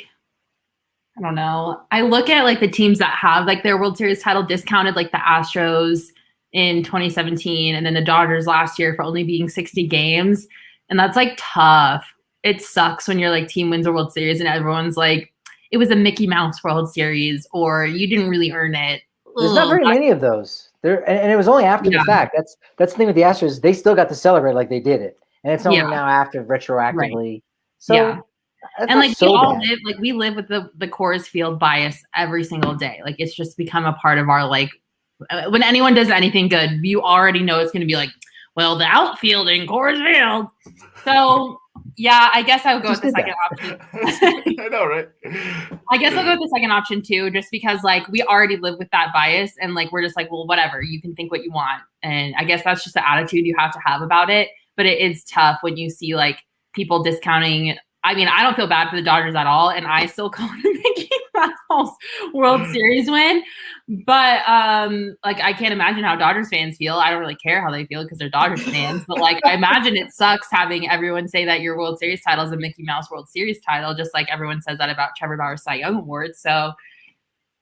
don't know. I look at the teams that have their World Series title discounted, like the Astros in 2017 and then the Dodgers last year for only being 60 games. And that's tough. It sucks when your team wins a World Series and everyone's like, it was a Mickey Mouse World Series or you didn't really earn it. There's not very many of those. And it was only after the fact. That's the thing with the Astros. They still got to celebrate like they did it. And it's only now after retroactively. Right. So and we live with the Coors Field bias every single day. It's just become a part of our when anyone does anything good, you already know it's going to be well, the outfield in Coors Field. So yeah, I guess I would go with the second option. I know, right? I guess I'll go with the second option too, just because we already live with that bias and we're just well, whatever, you can think what you want. And I guess that's just the attitude you have to have about it. But it is tough when you see people discounting. I mean, I don't feel bad for the Dodgers at all, and I still call it a Mickey Mouse World Series win. But I can't imagine how Dodgers fans feel. I don't really care how they feel because they're Dodgers fans. But I imagine it sucks having everyone say that your World Series title is a Mickey Mouse World Series title, just like everyone says that about Trevor Bauer's Cy Young Award. So,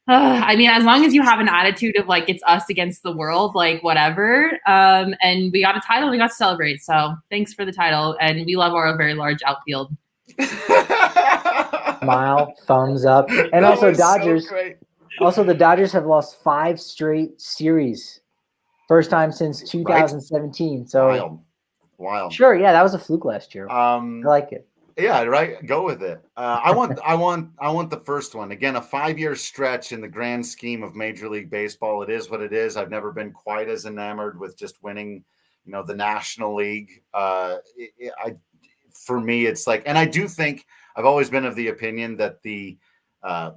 I mean, as long as you have an attitude of it's us against the world, whatever. And we got a title, we got to celebrate. So thanks for the title, and we love our very large outfield. Smile, thumbs up. And also Dodgers. So the Dodgers have lost 5 straight series. First time since 2017. Right? So wild. Sure, yeah, that was a fluke last year. I like it. Yeah, right. Go with it. I want the first one. Again, a 5-year stretch in the grand scheme of Major League Baseball. It is what it is. I've never been quite as enamored with just winning, the National League. For me, it's and I do think I've always been of the opinion that the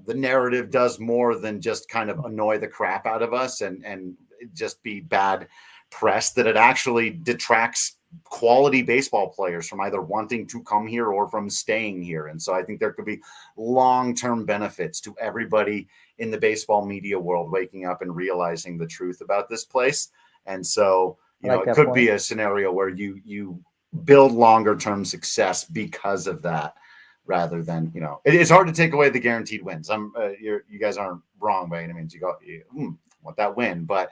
narrative does more than just kind of annoy the crap out of us and just be bad press, that it actually detracts quality baseball players from either wanting to come here or from staying here. And so I think there could be long-term benefits to everybody in the baseball media world waking up and realizing the truth about this place. And so, it could be a scenario where you build longer term success because of that. rather than, it's hard to take away the guaranteed wins. You guys aren't wrong by any means. You want that win, but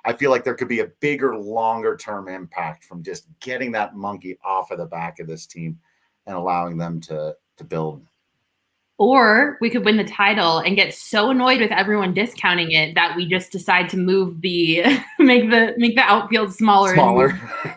I feel like there could be a bigger, longer term impact from just getting that monkey off of the back of this team and allowing them to build. Or we could win the title and get so annoyed with everyone discounting it that we just decide to move make the outfield smaller. Move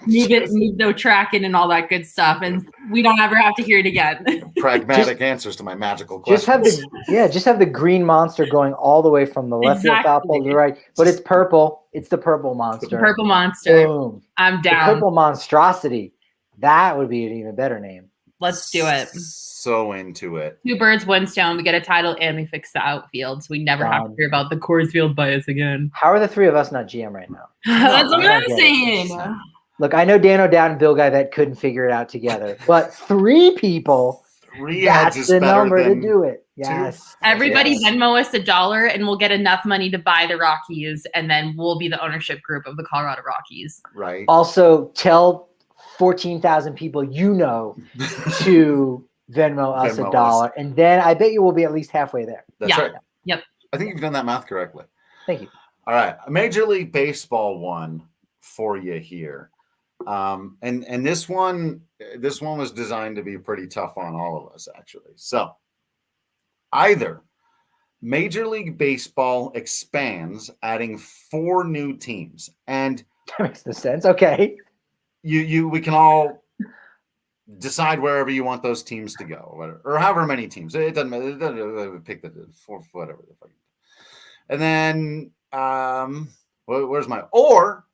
the track in and all that good stuff, and we don't ever have to hear it again. Pragmatic answers to my magical questions. Just have the green monster going all the way from the left field foul pole to the right, but it's purple. It's the purple monster. The purple monster. Boom. I'm down. The purple monstrosity. That would be an even better name. Let's do it. So into it. 2 birds, 1 stone. We get a title and we fix the outfield, so we never have to hear about the Coors Field bias again. How are the 3 of us not GM right now? That's what I'm saying. Look, I know Dan O'Dowd and Bill Guy that couldn't figure it out together, but 3 people, that's the number to do it. Yes. Everybody Venmo us $1 and we'll get enough money to buy the Rockies, and then we'll be the ownership group of the Colorado Rockies. Right. Also, tell 14,000 people to Venmo us $1, and then I bet you will be at least halfway there. That's right. Yep. I think you've done that math correctly. Thank you. All right. Major League Baseball one for you here. And this one was designed to be pretty tough on all of us, actually. So either Major League Baseball expands, adding 4 new teams, and that makes no sense. Okay. We can all decide wherever you want those teams to go, or however many teams. It doesn't matter. It doesn't pick the 4, whatever the fuck. And then or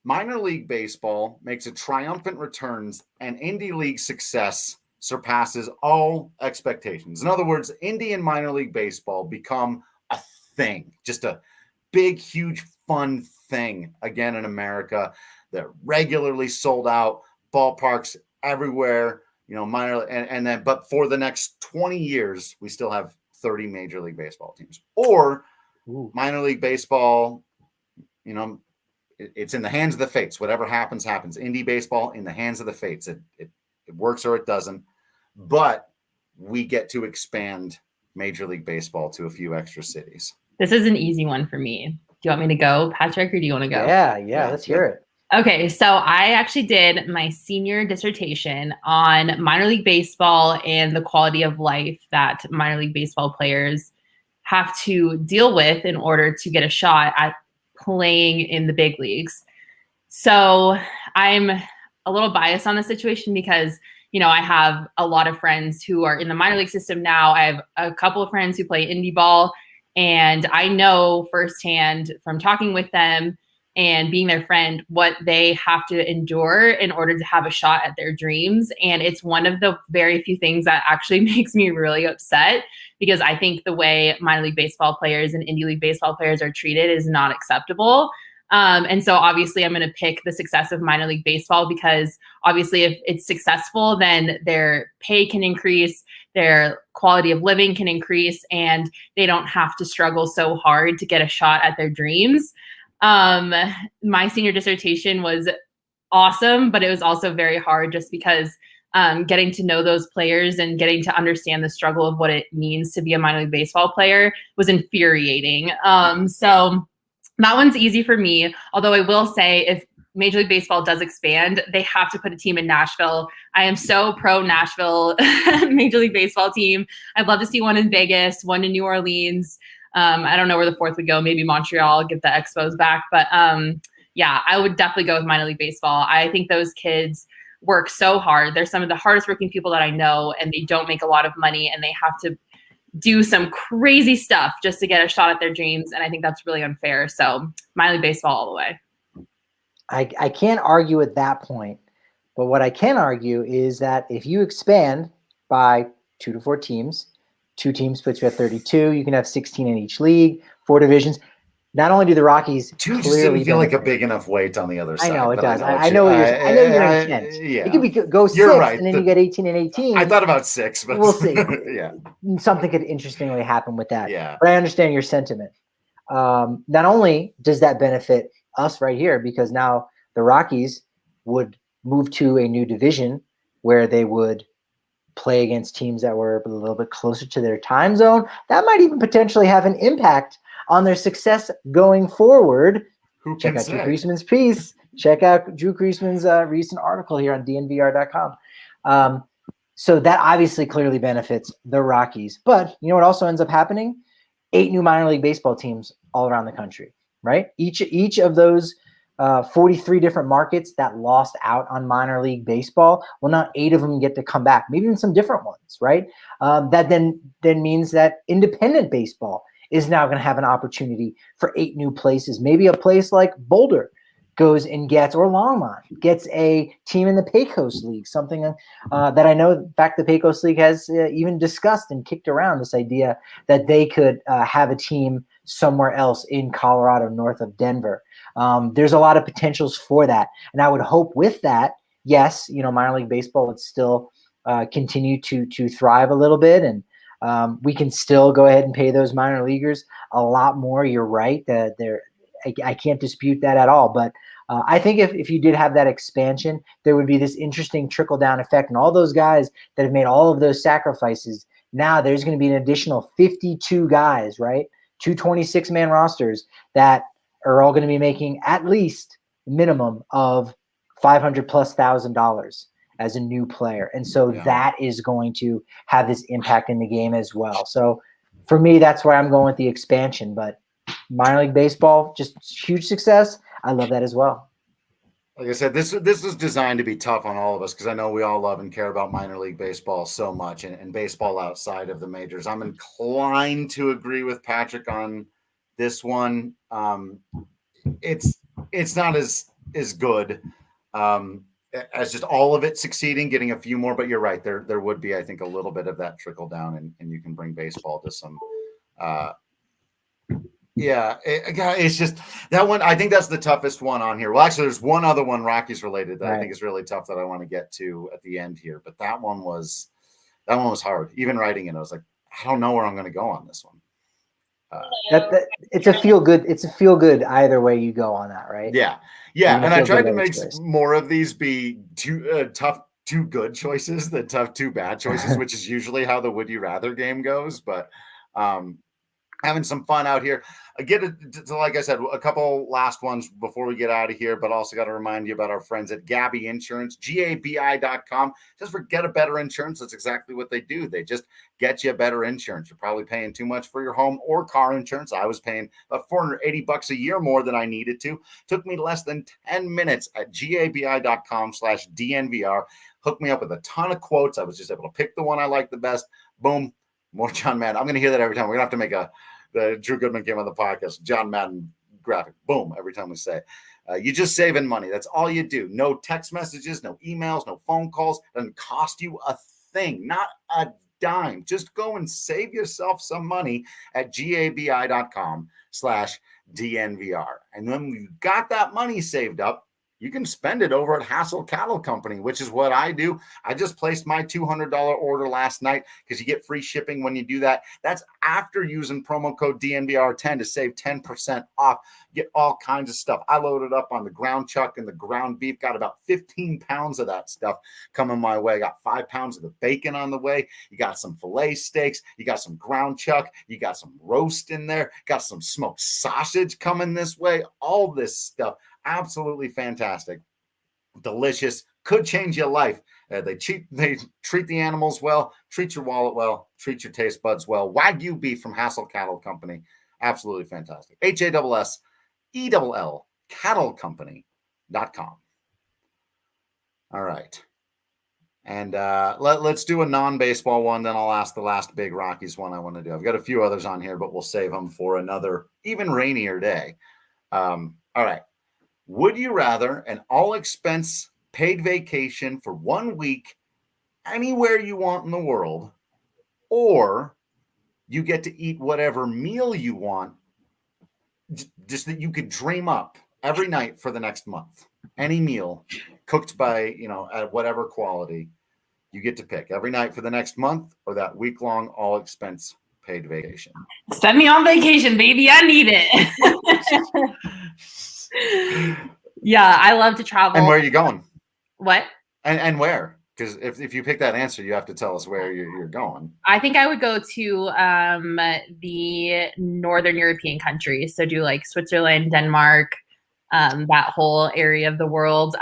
minor league baseball makes a triumphant returns, and indie league success surpasses all expectations. In other words, indie and minor league baseball become a thing, just a big, huge, fun thing again in America that regularly sold out ballparks everywhere, minor and then, but for the next 20 years, we still have 30 Major League Baseball teams. Or minor league baseball, it's in the hands of the fates. Whatever happens, happens. Indie baseball in the hands of the fates. It works or it doesn't. But we get to expand Major League Baseball to a few extra cities. This is an easy one for me. Do you want me to go, Patrick, or do you want to go? Yeah, let's hear it. Okay, so I actually did my senior dissertation on minor league baseball and the quality of life that minor league baseball players have to deal with in order to get a shot at playing in the big leagues. So I'm a little biased on the situation because, I have a lot of friends who are in the minor league system now. I have a couple of friends who play indie ball, and I know firsthand from talking with them and being their friend what they have to endure in order to have a shot at their dreams. And it's one of the very few things that actually makes me really upset, because I think the way minor league baseball players and indie league baseball players are treated is not acceptable. And so obviously I'm going to pick the success of minor league baseball, because obviously if it's successful, then their pay can increase, their quality of living can increase, and they don't have to struggle so hard to get a shot at their dreams. My senior dissertation was awesome, but it was also very hard just because getting to know those players and getting to understand the struggle of what it means to be a minor league baseball player was infuriating. So that one's easy for me. Although I will say, if Major League Baseball does expand, they have to put a team in Nashville. I am so pro Nashville Major League Baseball team. I'd love to see one in Vegas, one in New Orleans. I don't know where the 4th would go. Maybe Montreal, get the Expos back. But yeah, I would definitely go with minor league baseball. I think those kids work so hard. They're some of the hardest working people that I know, and they don't make a lot of money, and they have to do some crazy stuff just to get a shot at their dreams. And I think that's really unfair. So minor league baseball all the way. I can't argue at that point, but what I can argue is that if you expand by 2 to 4 teams, 2 teams puts you at 32. You can have 16 in each league, 4 divisions. Not only do the Rockies 2 just didn't feel like a big enough weight on the other side. I know it does. I know your intent. Yeah. It could go 6, right, and then you get 18 and 18. I thought about 6, but we'll see. Yeah, something could interestingly happen with that. Yeah, but I understand your sentiment. Not only does that benefit us right here, because now the Rockies would move to a new division where they would play against teams that were a little bit closer to their time zone. That might even potentially have an impact on their success going forward. Check out Drew Creasman's piece. Check out Drew Creasman's recent article here on DNVR.com. So that obviously clearly benefits the Rockies. But you know what also ends up happening? 8 new minor league baseball teams all around the country, right? Each of those 43 different markets that lost out on minor league baseball, well, now 8 of them get to come back, maybe even some different ones, right? That then means that independent baseball is now going to have an opportunity for 8 new places. Maybe a place like Boulder goes and gets, or Longmont gets a team in the Pecos League, something that I know, in fact, the Pecos League has even discussed and kicked around this idea that they could have a team somewhere else in Colorado, north of Denver. There's a lot of potentials for that. And I would hope with that, yes, minor league baseball would still continue to thrive a little bit. And we can still go ahead and pay those minor leaguers a lot more. You're right. I can't dispute that at all. But I think if you did have that expansion, there would be this interesting trickle-down effect. And all those guys that have made all of those sacrifices, now there's going to be an additional 52 guys, right? 2 26-man rosters that are all going to be making at least a minimum of $500,000+ as a new player. And so that is going to have this impact in the game as well. So for me, that's why I'm going with the expansion. But minor league baseball, just huge success. I love that as well. Like I said, this is designed to be tough on all of us because I know we all love and care about minor league baseball so much and baseball outside of the majors. I'm inclined to agree with Patrick on this one. It's not as good as just all of it succeeding, getting a few more. But you're right, there would be, I think, a little bit of that trickle down, and you can bring baseball to some. It's just that one. I think that's the toughest one on here. Well, actually, there's one other one Rockies related that I think is really tough that I want to get to at the end here. But that one was hard. Even writing it, I was like, I don't know where I'm going to go on this one. It's a feel good. It's a feel good either way you go on that, right? Yeah. And I tried to make more of these be tough, 2 good choices than tough, 2 bad choices, which is usually how the Would You Rather game goes. But having some fun out here. Like I said, a couple last ones before we get out of here, but also got to remind you about our friends at Gabi Insurance, GABI.com. Just for Get a Better Insurance. That's exactly what they do. They just get you better insurance. You're probably paying too much for your home or car insurance. I was paying about $480 a year more than I needed to. Took me less than 10 minutes at GABI.com/DNVR. Hooked me up with a ton of quotes. I was just able to pick the one I liked the best. Boom. More John Madden. I'm going to hear that every time. We're going to have to make the Drew Goodman came on the podcast, John Madden graphic. Boom. Every time we say you just saving money. That's all you do. No text messages, no emails, no phone calls. Doesn't cost you a thing, not a dime. Just go and save yourself some money at GABI.com/DNVR. And when you got that money saved up, you can spend it over at Hassel Cattle Company, which is what I do. I just placed my $200 order last night because you get free shipping when you do that. That's after using promo code DNVR10 to save 10% off. Get all kinds of stuff. I loaded up on the ground chuck and the ground beef. Got about 15 pounds of that stuff coming my way. Got 5 pounds of the bacon on the way. You got some filet steaks. You got some ground chuck. You got some roast in there. Got some smoked sausage coming this way. All this stuff. Absolutely fantastic. Delicious. Could change your life. They treat the animals well, treat your wallet well, treat your taste buds well. Wagyu beef from Hassel Cattle Company. Absolutely fantastic. HASSELL cattlecompany.com. All right. And let's do a non-baseball one. Then I'll ask the last big Rockies one I want to do. I've got a few others on here, but we'll save them for another even rainier day. All right. Would you rather an all-expense paid vacation for 1 week anywhere you want in the world, or you get to eat whatever meal you want, just that you could dream up every night for the next month? Any meal cooked by, at whatever quality, you get to pick every night for the next month, or that week-long all-expense paid vacation. Send me on vacation, baby. I need it. Yeah, I love to travel. And where are you going? What? And where? Because if you pick that answer, you have to tell us where you're going. I think I would go to the Northern European countries. So do like Switzerland, Denmark, that whole area of the world.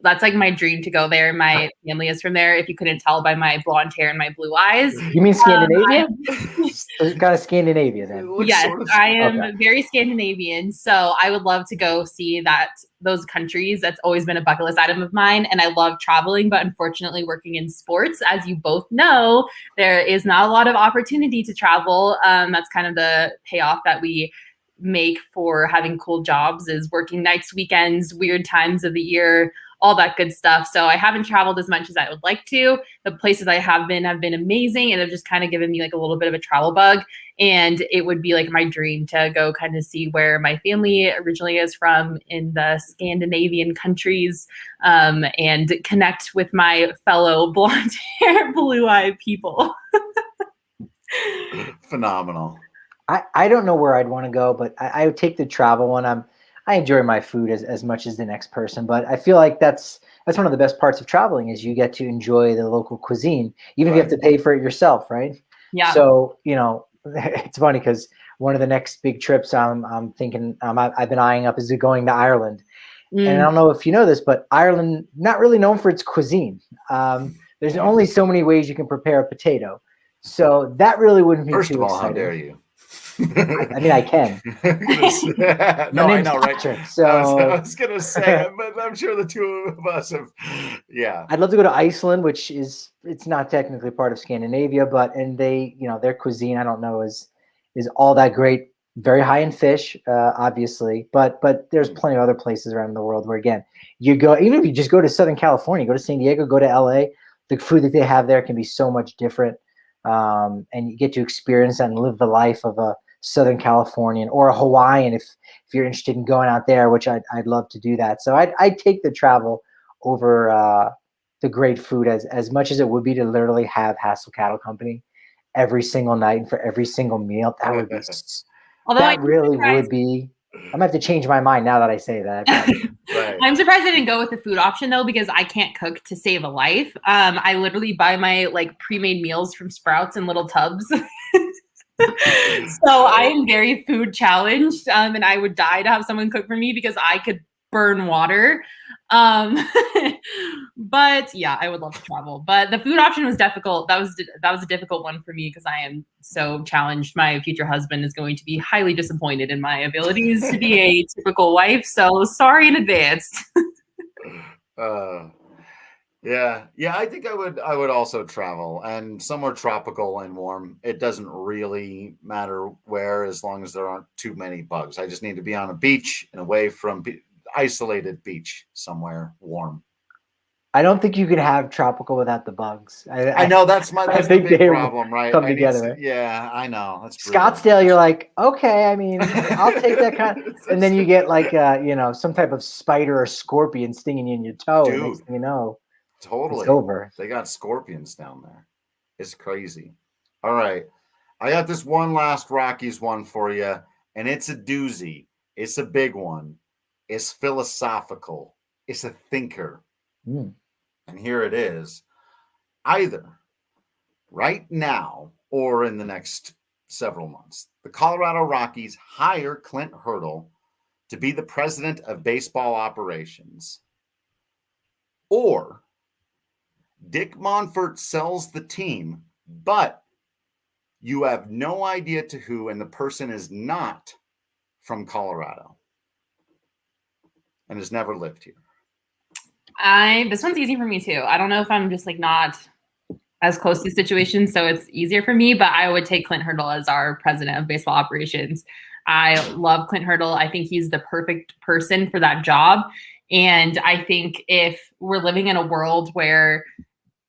That's like my dream to go there. My family is from there. If you couldn't tell by my blonde hair and my blue eyes. You mean Scandinavia? Kind of Scandinavia then. Yes, I am very Scandinavian. So I would love to go see those countries. That's always been a bucket list item of mine. And I love traveling, but unfortunately working in sports, as you both know, there is not a lot of opportunity to travel. That's kind of the payoff that we make for having cool jobs, is working nights, weekends, weird times of the year, all that good stuff. So I haven't traveled as much as I would like to. The places I have been amazing, and have just kind of given me like a little bit of a travel bug. And it would be like my dream to go kind of see where my family originally is from in the Scandinavian countries, and connect with my fellow blonde hair, blue eye people. Phenomenal. I don't know where I'd want to go, but I would take the travel one. I enjoy my food as much as the next person, but I feel like that's one of the best parts of traveling, is you get to enjoy the local cuisine, even if you have to pay for it yourself, right? Yeah. So, it's funny because one of the next big trips I'm thinking I've been eyeing up is going to Ireland. And I don't know if you know this, but Ireland, not really known for its cuisine. There's only so many ways you can prepare a potato. So that really wouldn't be First too of all, exciting. how dare you? I mean, I can. No, I know, right? Patrick, so I was gonna say, but I'm sure the two of us have. Yeah, I'd love to go to Iceland, which it's not technically part of Scandinavia, and they, their cuisine, I don't know, is all that great. Very high in fish, obviously, but there's plenty of other places around the world where, again, you go, even if you just go to Southern California, go to San Diego, go to LA, the food that they have there can be so much different, and you get to experience that and live the life of a Southern Californian or a Hawaiian if you're interested in going out there, which I'd love to do that. So I'd take the travel over the great food as much as it would be to literally have Hassel Cattle Company every single night and for every single meal. That would be Although that really would be. I'm gonna have to change my mind now that I say that. right. I'm surprised I didn't go with the food option though, because I can't cook to save a life. I literally buy my like pre-made meals from Sprouts in little tubs. So I am very food challenged, and I would die to have someone cook for me because I could burn water. But yeah, I would love to travel. But the food option was difficult. That was a difficult one for me because I am so challenged. My future husband is going to be highly disappointed in my abilities to be a typical wife. So sorry in advance. Yeah. I think I would also travel, and somewhere tropical and warm. It doesn't really matter where, as long as there aren't too many bugs. I just need to be on a beach and away from isolated beach somewhere warm. I don't think you can have tropical without the bugs. I know that's the big problem, right? Come together. Yeah, I know. That's brutal. Scottsdale, you're like, okay, I mean, I'll take that kind of, and then you get like some type of spider or scorpion stinging you in your toe. Dude, and next thing you know, totally. It's over. They got scorpions down there. It's crazy. All right. I got this one last Rockies one for you, and it's a doozy. It's a big one. It's philosophical. It's a thinker. And here it is. Either right now or in the next several months, the Colorado Rockies hire Clint Hurdle to be the president of baseball operations, or Dick Monfort sells the team, but you have no idea to who, and the person is not from Colorado and has never lived here. This one's easy for me too. I don't know if I'm just like not as close to the situation, so it's easier for me, but I would take Clint Hurdle as our president of baseball operations. I love Clint Hurdle. I think he's the perfect person for that job. And I think if we're living in a world where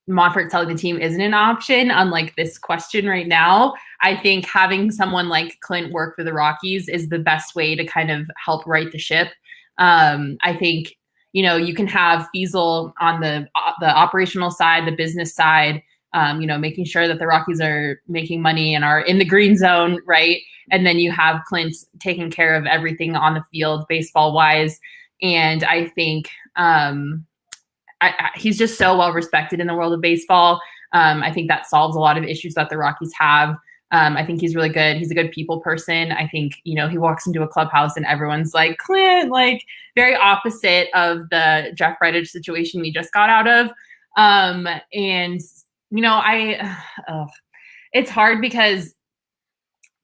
Monfort selling the team isn't an option, unlike this question right now, I think having someone like Clint work for the Rockies is the best way to kind of help right the ship. I think, you can have Fiesel on the operational side, the business side, making sure that the Rockies are making money and are in the green zone, right? And then you have Clint taking care of everything on the field, baseball wise. And I think he's just so well respected in the world of baseball. I think that solves a lot of issues that the Rockies have. I think he's really good. He's a good people person. I think, he walks into a clubhouse and everyone's like, Clint, like very opposite of the Jeff Bridich situation we just got out of. It's hard because,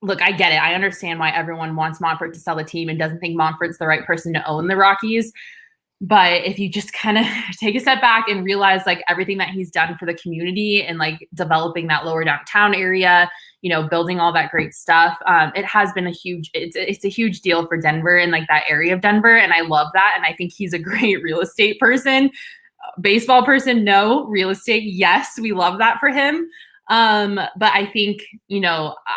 look, I get it. I understand why everyone wants Monfort to sell the team and doesn't think Monfort's the right person to own the Rockies. But if you just kind of take a step back and realize like everything that he's done for the community and like developing that lower downtown area, building all that great stuff, it has been it's a huge deal for Denver and like that area of Denver. And I love that. And I think he's a great real estate person. Baseball person, no. Real estate, yes. We love that for him. But I think,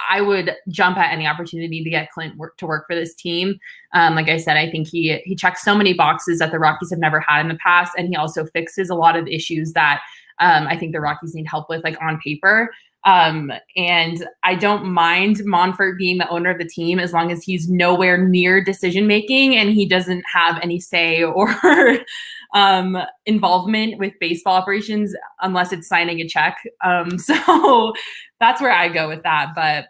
I would jump at any opportunity to get Clint to work for this team. Like I said, I think he checks so many boxes that the Rockies have never had in the past. And he also fixes a lot of issues that, I think the Rockies need help with, like on paper. And I don't mind Monfort being the owner of the team as long as he's nowhere near decision-making and he doesn't have any say or, involvement with baseball operations unless it's signing a check. So that's where I go with that. But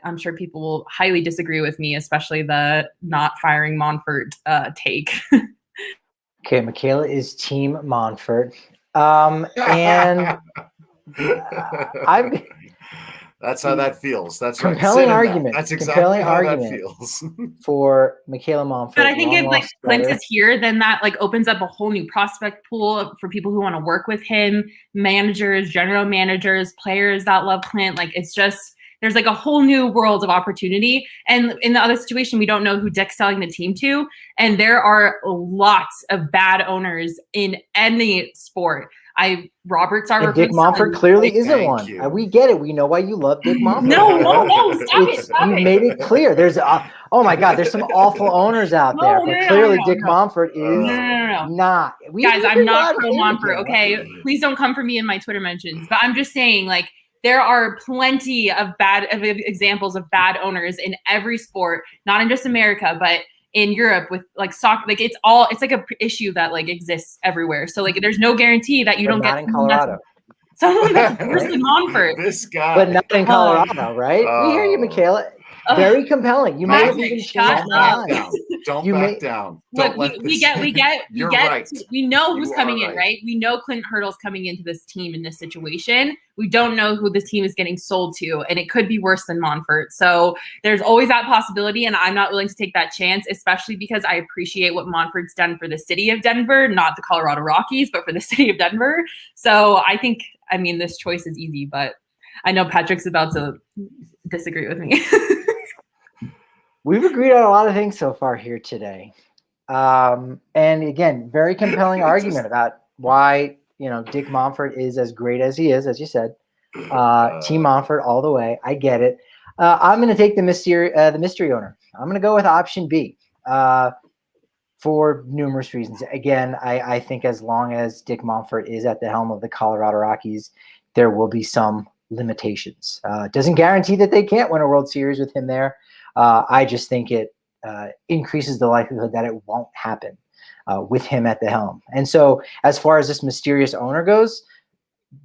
I'm sure people will highly disagree with me, especially the not firing Monfort take. Okay, Makayla is Team Monfort. And that's how that feels. That's compelling argument. That's exactly how that feels for Makayla Monfort. But I think if like Clint is here, then that like opens up a whole new prospect pool for people who want to work with him, managers, general managers, players that love Clint. Like it's just there's like a whole new world of opportunity. And in the other situation, we don't know who Dick's selling the team to, and there are lots of bad owners in any sport. Roberts are Dick Monfort clearly isn't one. We get it. We know why you love Dick Monfort. No, stop it. Made it clear. There's oh my God, there's some awful owners out there, but clearly Dick Monfort is not. Guys, I'm not pro Monfort. Okay, please don't come for me in my Twitter mentions. But I'm just saying, like, there are plenty of examples of bad owners in every sport, not in just America, but in Europe with like soccer. Like it's like a issue that like exists everywhere. So like there's no guarantee that you don't get in Colorado. Someone that's worse than Monfort. This guy, but not in Colorado, right? We hear you, Makayla. Very compelling. You may have even changed down. Don't back down. Look, we know who's coming in, right? We know Clint Hurdle's coming into this team in this situation. We don't know who this team is getting sold to, and it could be worse than Monfort. So there's always that possibility, and I'm not willing to take that chance, especially because I appreciate what Monfort's done for the city of Denver, not the Colorado Rockies, but for the city of Denver. So I mean, this choice is easy, but I know Patrick's about to disagree with me. We've agreed on a lot of things so far here today. And again, very compelling argument about why, Dick Monfort is as great as he is, as you said. Team Monfort all the way. I get it. I'm going to take the mystery owner. I'm going to go with option B for numerous reasons. Again, I think as long as Dick Monfort is at the helm of the Colorado Rockies, there will be some limitations. Doesn't guarantee that they can't win a World Series with him there. I just think it increases the likelihood that it won't happen with him at the helm. And so as far as this mysterious owner goes,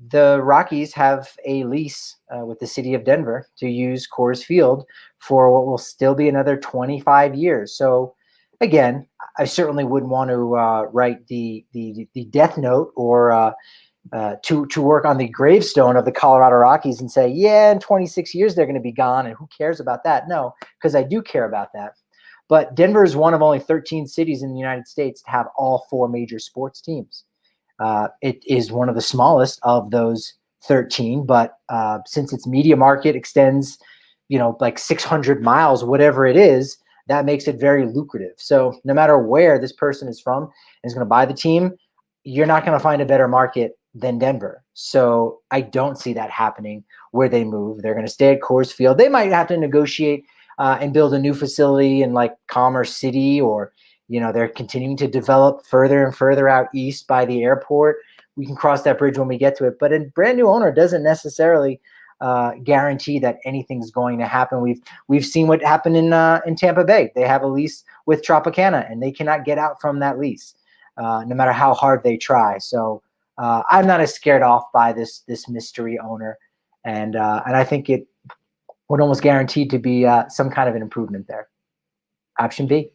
the Rockies have a lease with the city of Denver to use Coors Field for what will still be another 25 years. So again, I certainly wouldn't want to write the death note or to work on the gravestone of the Colorado Rockies and say, yeah, in 26 years, they're going to be gone. And who cares about that? No, because I do care about that. But Denver is one of only 13 cities in the United States to have all 4 major sports teams. It is one of the smallest of those 13, but since its media market extends, like 600 miles, whatever it is, that makes it very lucrative. So no matter where this person is from and is going to buy the team, you're not going to find a better market than Denver. So I don't see that happening where they move. They're going to stay at Coors Field. They might have to negotiate and build a new facility in like Commerce City, or, they're continuing to develop further and further out east by the airport. We can cross that bridge when we get to it. But a brand new owner doesn't necessarily guarantee that anything's going to happen. We've seen what happened in Tampa Bay. They have a lease with Tropicana, and they cannot get out from that lease. no matter how hard they try. So I'm not as scared off by this mystery owner, and I think it would almost guaranteed to be some kind of an improvement there. Option B.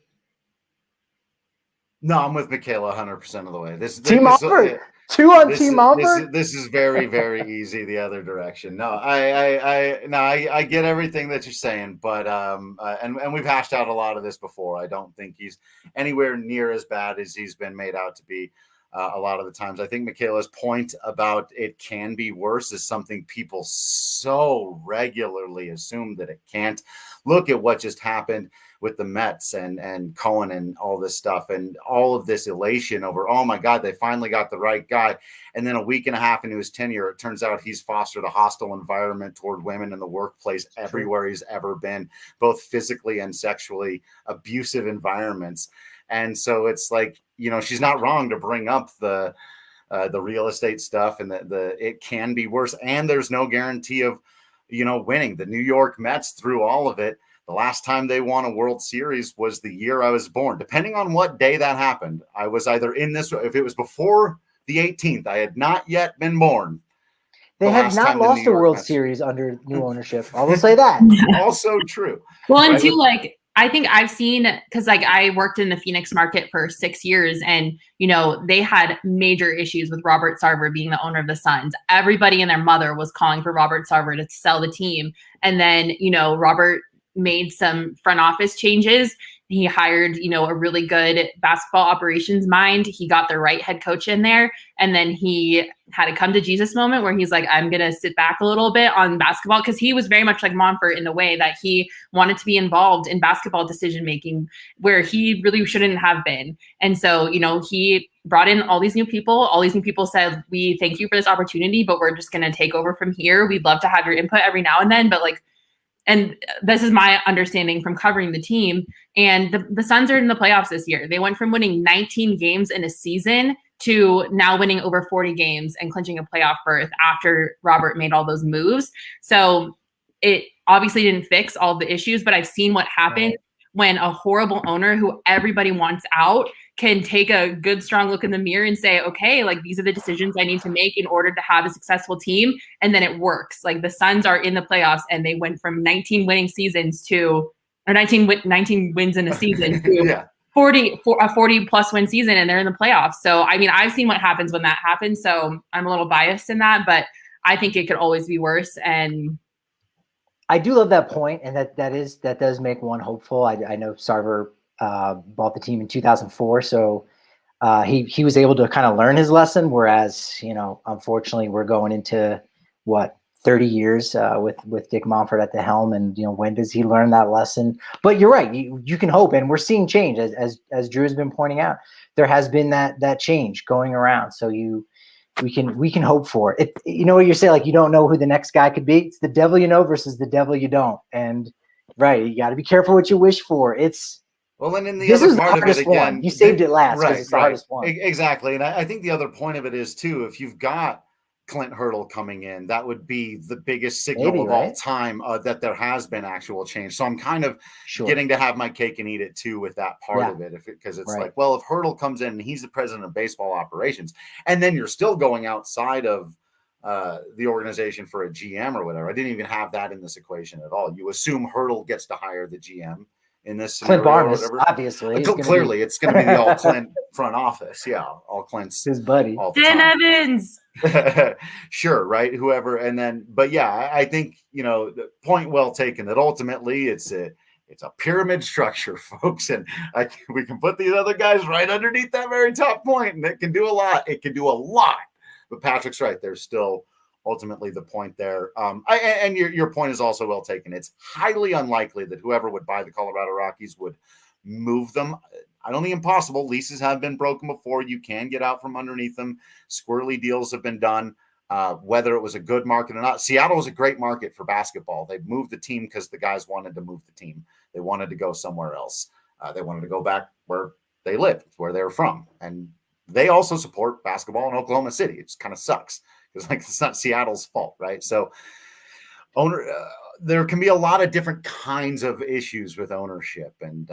No, I'm with Makayla 100% of the way. Team Mumford. 2 on Team Mumford. This is very, very easy the other direction. No, I get everything that you're saying, but and we've hashed out a lot of this before. I don't think he's anywhere near as bad as he's been made out to be a lot of the times. I think Makayla's point about it can be worse is something people so regularly assume that it can't. Look at what just happened with the Mets and Cohen and all this stuff and all of this elation over, oh my God, they finally got the right guy. And then a week and a half into his tenure, it turns out he's fostered a hostile environment toward women in the workplace everywhere he's ever been, both physically and sexually abusive environments. And so it's like, she's not wrong to bring up the real estate stuff and the it can be worse. And there's no guarantee of, winning. The New York Mets, through all of it, the last time they won a World Series was the year I was born. Depending on what day that happened, I was either in this, if it was before the 18th, I had not yet been born. They have not lost a World Series under new ownership. I will say that. Also true. Well, and too, I think I've seen, because I worked in the Phoenix market for 6 years, and they had major issues with Robert Sarver being the owner of the Suns. Everybody and their mother was calling for Robert Sarver to sell the team, and then Robert made some front office changes. He hired, a really good basketball operations mind. He got the right head coach in there. And then he had a come to Jesus moment where he's like, I'm going to sit back a little bit on basketball. Cause he was very much like Monfort in the way that he wanted to be involved in basketball decision-making where he really shouldn't have been. And so, he brought in all these new people. All these new people said, we thank you for this opportunity, but we're just going to take over from here. We'd love to have your input every now and then, but and this is my understanding from covering the team. And the Suns are in the playoffs this year. They went from winning 19 games in a season to now winning over 40 games and clinching a playoff berth after Robert made all those moves. So it obviously didn't fix all the issues, but I've seen what happens when a horrible owner who everybody wants out can take a good, strong look in the mirror and say, okay, these are the decisions I need to make in order to have a successful team. And then it works. The Suns are in the playoffs and they went from 19 winning seasons to, or 19 wins in a season to 40 plus win season, and they're in the playoffs. So, I've seen what happens when that happens. So I'm a little biased in that, but I think it could always be worse. And I do love that point, and that does make one hopeful. I know Sarver bought the team in 2004, so he was able to kind of learn his lesson. Whereas, unfortunately, we're going into 30 years with Dick Monfort at the helm, and when does he learn that lesson? But you're right, you can hope, and we're seeing change as Drew has been pointing out. There has been that change going around, so we can hope for it. What you're saying, you don't know who the next guy could be. It's the devil you know versus the devil you don't, and you got to be careful what you wish for. And in the other part of it again, one. You saved it last because it's the hardest one. Exactly. And I think the other point of it is too, if you've got Clint Hurdle coming in, that would be the biggest signal of all time that there has been actual change. So I'm kind of getting to have my cake and eat it too with that part of it. Because it's if Hurdle comes in and he's the president of baseball operations, and then you're still going outside of the organization for a GM or whatever. I didn't even have that in this equation at all. You assume Hurdle gets to hire the GM. In this Clint Barnes, obviously. Clearly, it's going to be the all Clint front office. Yeah, all Clint's his buddy. Dan Evans. Sure, right? Whoever. And then, but yeah, I think, the point well taken that ultimately it's a pyramid structure, folks. And we can put these other guys right underneath that very top point, and it can do a lot. It can do a lot. But Patrick's right. There's still ultimately the point there. And your point is also well taken. It's highly unlikely that whoever would buy the Colorado Rockies would move them. I don't think impossible. Leases have been broken before. You can get out from underneath them. Squirrely deals have been done. Whether it was a good market or not. Seattle was a great market for basketball. They moved the team because the guys wanted to move the team. They wanted to go somewhere else. They wanted to go back where they lived, where they were from. And they also support basketball in Oklahoma City. It just kind of sucks. It's not Seattle's fault, right? So there can be a lot of different kinds of issues with ownership. And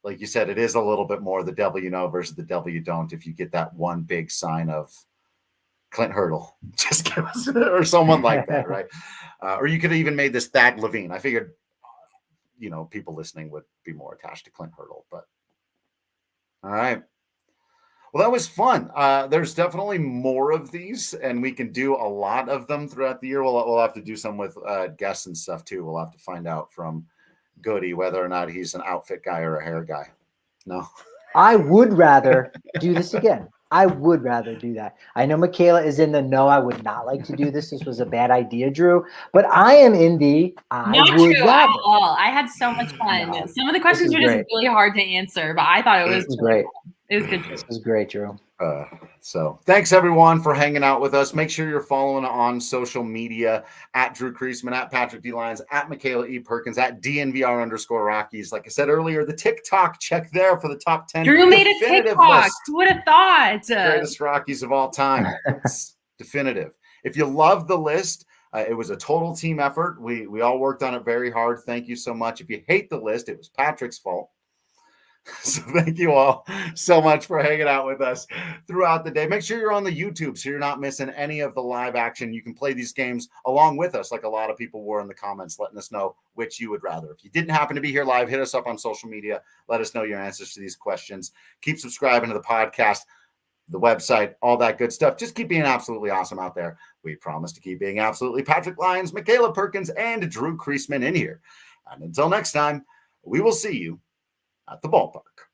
like you said, it is a little bit more the devil you know versus the devil you don't. If you get that one big sign of Clint Hurdle, just give us, or someone like that, right? Or you could have even made this Thad Levine. I figured, people listening would be more attached to Clint Hurdle, but all right. Well, that was fun. There's definitely more of these, and we can do a lot of them throughout the year. We'll have to do some with guests and stuff too. We'll have to find out from Goody whether or not he's an outfit guy or a hair guy. No, I would rather do this again. I would rather do that. I know Makayla is in the no, I would not like to do this. This was a bad idea, Drew. But I am in the Not would true rather. at all. I had so much fun. No, some of the questions were just really hard to answer, but I thought it was great. It was good. This was great, Drew. So thanks everyone for hanging out with us. Make sure you're following on social media at Drew Creasman, at Patrick D. Lyons, at Makayla E. Perkins, at DNVR _Rockies. Like I said earlier, the TikTok, check there for the top 10. Drew made a TikTok. List. Who would have thought? Greatest Rockies of all time. It's definitive. If you love the list, it was a total team effort. We all worked on it very hard. Thank you so much. If you hate the list, it was Patrick's fault. So thank you all so much for hanging out with us throughout the day. Make sure you're on the YouTube so you're not missing any of the live action. You can play these games along with us, like a lot of people were in the comments, letting us know which you would rather. If you didn't happen to be here live, hit us up on social media. Let us know your answers to these questions. Keep subscribing to the podcast, the website, all that good stuff. Just keep being absolutely awesome out there. We promise to keep being absolutely Patrick Lyons, Makayla Perkins, and Drew Creasman in here. And until next time, we will see you at the ballpark.